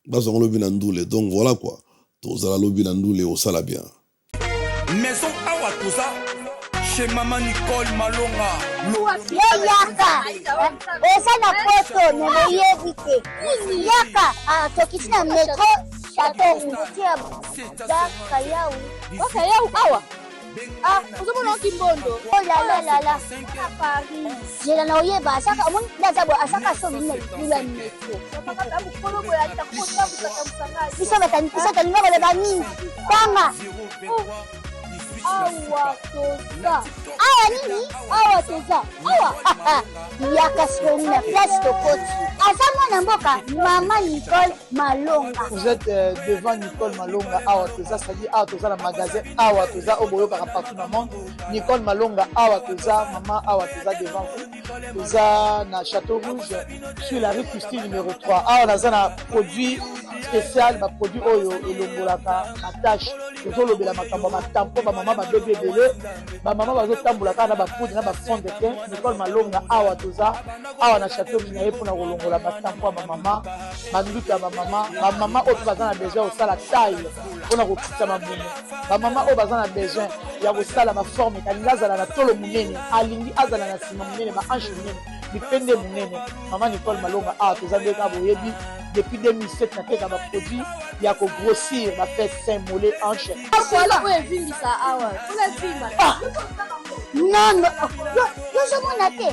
[SPEAKER 1] Bazongo lobi na ndule. Donc voilà quoi. Tout ça la lobi na ndule au sala bien.
[SPEAKER 9] Maison awa tout ça. Chez Maman Nicole Malonga.
[SPEAKER 10] Yaka. Esa na poto nemoyevite. Yaka. Tokisina metro. Chateau. Daka yau. Daka yau awa. Uzumuna kimbondo. Oh la. Paris. Jela na oyeba asaka amun ndazabo asaka so minna kula metro. Saka abu kologo ya itakuta kusakamsanga. Isa taninga bale bani. Tanga. Awa toza. Awa nini? Awa toza. Awa. Yaka soni na place tokoti. Asama na mboka Maman Nicole Malonga.
[SPEAKER 11] Vous êtes devant Nicole Malonga. Awa toza, c'est-à-dire Awa toza la magasin. Awa toza au boyo partout dans le monde. Nicole Malonga. Awa toza, maman Awa toza devant vous. Toza na Château Rouge sur la rue Custine numéro 3. Awa naza na produit spécial, ma produit oyo elongolaka na tâche. Tozo lobela makambo ma tampo ba maman ba bébé belé. Ba maman bazo tambolaka na ba poudre na ba fond de teint. Nicole Malonga Awa toza. Awa na Château Rouge na yepo na kolongola batampo ba maman. Manduka ba maman oyo bazana besoin au sala taille. Pona ko kitsa mabumu. Ba maman oyo bazana besoin ya ko sala ma forme kaningazala na tolo munene. Alingi azala na sima munene ba ange munene. Dipende munene. Maman Nicole Malonga Awa toza ndeka boyebi. Depuis 2007, na teka ba produit ya ko grossir ba fait sein mollet hanche.
[SPEAKER 10] Voilà où est vindi ça awa. Kuna zima. Non. Yo je m'en atte.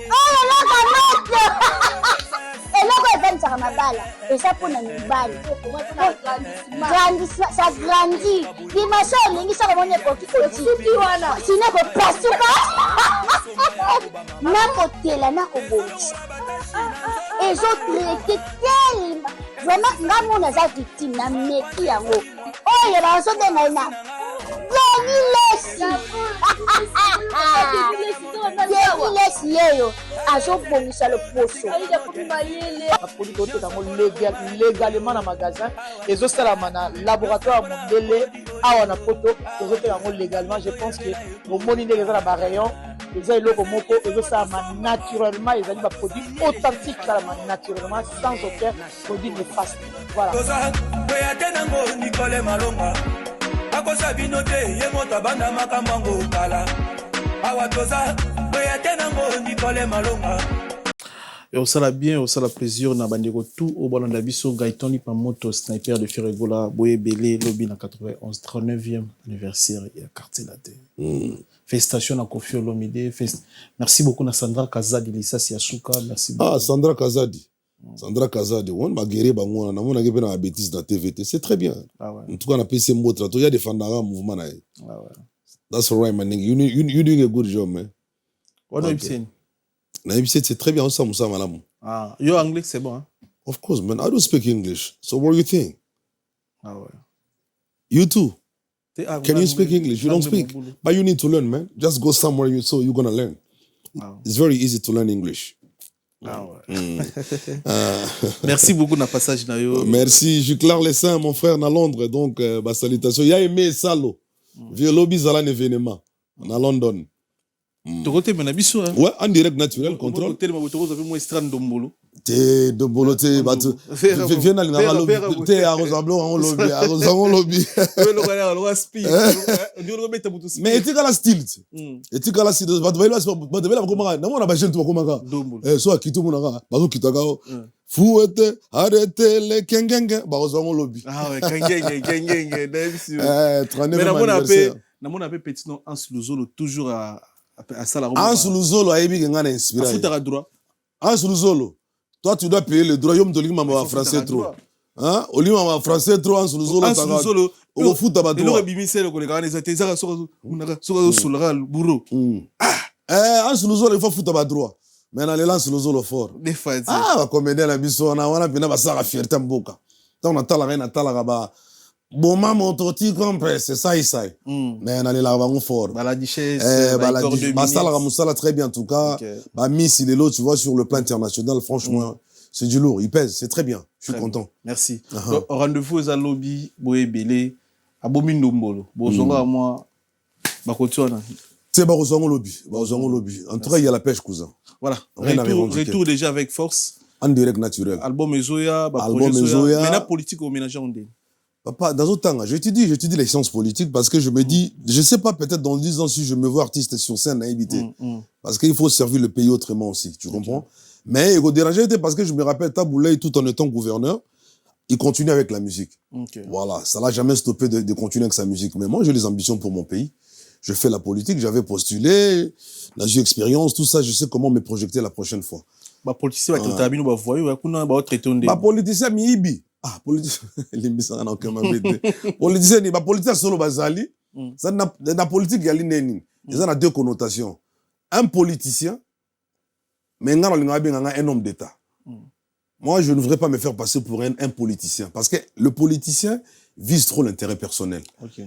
[SPEAKER 10] Oh là là. Eloko evanisa mabala. Esa pona mibali. Grandissement, ça grandit. Dimension lingi ça comme on est petit petit wana. Sinon ko pasuka. Na kotela na ko bonisa. Et je traité tellement. Vraiment, nga mona za victime na meki yango. Oh, il va so de na. Lesi yeyo. Azo bongisa le poso.
[SPEAKER 11] La produit est dans légalement dans magasin. Et zo salama na laboratoire mondele awa na poto. Zo te yango légalement. Je pense que au moni de la ba rayon. Les eloko moko et ça naturellement ils ont des produits authentiques naturellement sans aucun produit néfaste. Voilà.
[SPEAKER 9] Nicole Malonga. Akosa binote yemota banda makambango kala. Awa toza Nicole Malonga.
[SPEAKER 2] Et on sala bien, on sala plaisir na bandeko tout au bon biso Gaëtan Lipa moto sniper de Ferregola Boye Belé lobby na 91 39e anniversaire et quartier latin. Félicitations à Kofi Olomide. Merci beaucoup à Sandra Kazadi Lisa Siasuka. Merci beaucoup.
[SPEAKER 1] Sandra Kazadi. Sandra Kazadi, on m'a guéri bango na mona ngebe na bêtise na TVT. C'est très bien.
[SPEAKER 2] Ah ouais.
[SPEAKER 1] En tout cas na PC motra to ya defendara mouvement na.
[SPEAKER 2] Ah ouais.
[SPEAKER 1] That's right man. You doing a good job man.
[SPEAKER 2] What are you saying?
[SPEAKER 1] Na ibset c'est très bien ça Moussa Malamu.
[SPEAKER 2] Ah, your anglais c'est bon hein?
[SPEAKER 1] Of course man. I don't speak English. So what do you think?
[SPEAKER 2] Ah ouais.
[SPEAKER 1] You too. Can you speak English? You don't speak. But you need to learn, man. Just go somewhere so you're going to learn. Ah. It's very easy to learn English.
[SPEAKER 2] Ah ouais. Merci beaucoup na passage na yo.
[SPEAKER 1] Merci. Je clare les seins, mon frère, à Londres. Donc, salutations. Il a aimé Salo. Vieux lobby à l'événement. À London.
[SPEAKER 2] Tokote Menabiso.
[SPEAKER 1] Ouais, en direct naturel, contrôle. T'es de bolo, t'es battu. Viens à l'ingalo, t'es à Rosablo, en lobby, à Rosamon lobby. Mais tu as la style. Et tu as la style. Tu vas la comment non on a pas gêné toi comment soit qui tout mon aga, bazo qui tagao. Fouette, arrêtez les kengenge, bah Rosamon lobby.
[SPEAKER 2] Ah ouais, kengenge, d'habitude.
[SPEAKER 1] 39e anniversaire.
[SPEAKER 2] On appelle petit nom Hans Luzolo toujours à Salaroma.
[SPEAKER 1] Hans Luzolo a ébi ngana inspiré.
[SPEAKER 2] À foutre à droit.
[SPEAKER 1] Hans Luzolo. Toi, tu dois payer le droit. Yom Dolim m'a français trop. Hein? Au lieu m'a français trop, Hans Luzolo.
[SPEAKER 2] Hans Luzolo.
[SPEAKER 1] Au foot à droit.
[SPEAKER 2] Il aurait bimissé le collègue. On est à sur le bourreau.
[SPEAKER 1] Hans Luzolo, il faut foutre à droit. Mais dans les Hans Luzolo fort. Ah, comme on est la biso, on a bien à ça la fierté mboka. Tant on a la reine, on a la rabat. Bon, maman, tu comprends, c'est ça, ça. Mais on a les lavants fort.
[SPEAKER 2] Baladichesse,
[SPEAKER 1] Moussala très bien en tout cas. Miss, il est là, tu vois, sur le plan international, franchement, c'est du lourd. Il pèse, c'est très bien. Je suis content.
[SPEAKER 2] Merci. Rendez-vous aux lobby, Boé Belé, à Bomindombolo. Bonjour moi, Bakotiona.
[SPEAKER 1] C'est Barozango lobby. En tout cas, il y a la pêche, cousin.
[SPEAKER 2] Voilà. Retour déjà avec force.
[SPEAKER 1] En direct naturel.
[SPEAKER 2] Album Ezoya,
[SPEAKER 1] Album Ezoya.
[SPEAKER 2] Mais la politique au ménage en dé.
[SPEAKER 1] Papa, dans autant temps, je te dis les sciences politiques parce que je me dis, je sais pas, peut-être dans 10 ans, si je me vois artiste sur scène à éviter. Parce qu'il faut servir le pays autrement aussi, tu comprends? Mais il dérangeait parce que je me rappelle, Taboulay, tout en étant gouverneur, il continue avec la musique. Voilà, ça l'a jamais stoppé de continuer avec sa musique. Mais moi, j'ai des ambitions pour mon pays. Je fais la politique, j'avais postulé, j'ai eu expérience, tout ça, je sais comment me projeter la prochaine fois.
[SPEAKER 2] Politicien,
[SPEAKER 1] politicien, miibi. Ah, politicien, l'émission n'a aucun mabété. Politicien, politicien solo bazali. Ça n'a politique yali neni. Ça a deux connotations. Un politicien, mais un homme d'État. Moi, je ne voudrais pas me faire passer pour un politicien. Parce que le politicien vise trop l'intérêt personnel.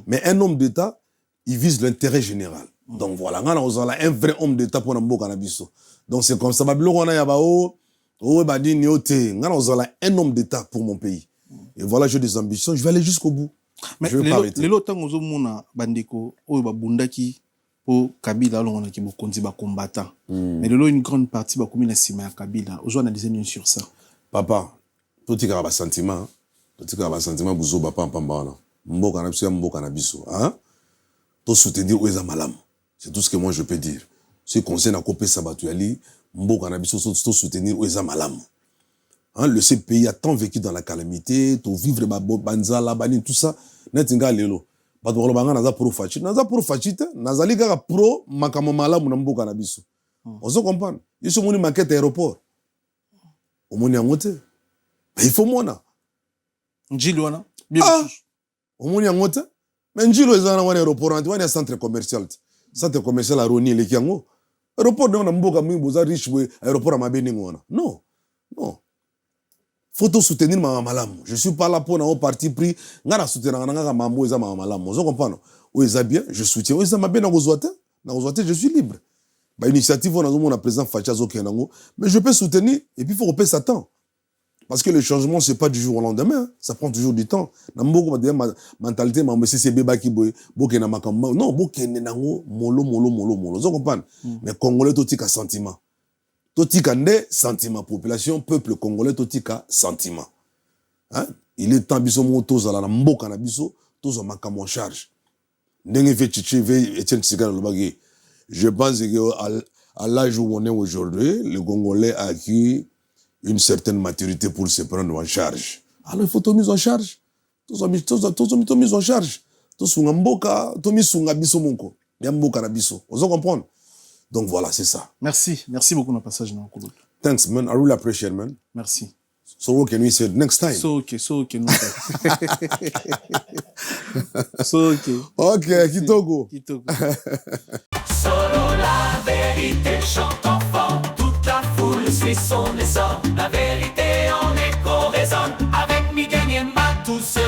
[SPEAKER 1] Mais un homme d'État, il vise l'intérêt général. Donc voilà, on a un vrai homme d'État pour un cannabis. Donc c'est comme ça. Un homme d'État pour mon pays. Et voilà, j'ai des ambitions. Je vais aller jusqu'au bout.
[SPEAKER 2] Mais
[SPEAKER 1] je vais pas arrêter.
[SPEAKER 2] Les lotangs aux hommes bandeko, bundaki pour Kabila, on a qui combattant. Mais le une grande partie va communiquer à Kabila. Aujourd'hui, on a des ennemis sur ça.
[SPEAKER 1] Papa, tout est un sentiment. Tout est un sentiment. Bouzo papa en pambana. Mboka na biso, mboka na biso. Hein? Tout soutenir Oueza Malam. C'est tout ce que moi je peux dire. Ce conseil à Kopé Sabatouali, mboka na biso, tout soutenir Oueza Malam. Hein, le pays a tant vécu dans la calamité, tout vivre banza la banine tout ça, netinga lelo. Badwalo banga naza pro fachite, naza liga pro makamo malamu na mboka na biso. On se comprend. Ils sont venus maquette aéroport. Au moni angote. Mais il faut mona.
[SPEAKER 2] Njilwana.
[SPEAKER 1] Au moni angote. Mais njilo ezana wana aéroport, wana centre commercial. Centre commercial a Roni le kiango. Aéroport na mboka mwimbo za riche we aéroport amabeni ngona. Non. Non. Faut tout soutenir ma malamu. Je suis pas là pour un parti pris. Ngana soutenir ngana mambo eza ma malamu. Vous comprenez? Ou eza bien, je soutiens. Ou eza ma bien na gozoate. Na gozoate, je suis libre. Ba initiative on a mon président Fachazo Kenango, mais je peux soutenir et puis il faut repérer ça temps. Parce que le changement c'est pas du jour au lendemain, ça prend toujours du temps. Na mboko ma mentalité ma monsieur c'est beba ki boy, bokena makamba. Non, bokena nango molo. Vous comprenez? Mais congolais totika sentiment. Totika ne sentiment, population, peuple congolais, totika sentiment. Hein? Il est temps, biso motos à la mboka na biso, tous en makamo en charge. Ndenge fait chichi, Etienne Tshisekedi le bagay. Je pense qu'à l'âge où on est aujourd'hui, le Congolais a acquis une certaine maturité pour se prendre en charge. Alors il faut tout mis en charge. Tous mis en charge. Tous en mboka, tous mis en biso monko. Ya mboka na biso. Vous comprenez? Donc voilà, c'est ça.
[SPEAKER 2] Merci beaucoup de passage dans le
[SPEAKER 1] Thanks, man. I really appreciate, man.
[SPEAKER 2] Merci.
[SPEAKER 1] So what can we say next time?
[SPEAKER 2] So okay.
[SPEAKER 1] Okay, Kitoko.
[SPEAKER 4] Solo la vérité chante enfant, toute la foule suit son essor. La vérité en écho résonne, avec Miguel Niemba, tout se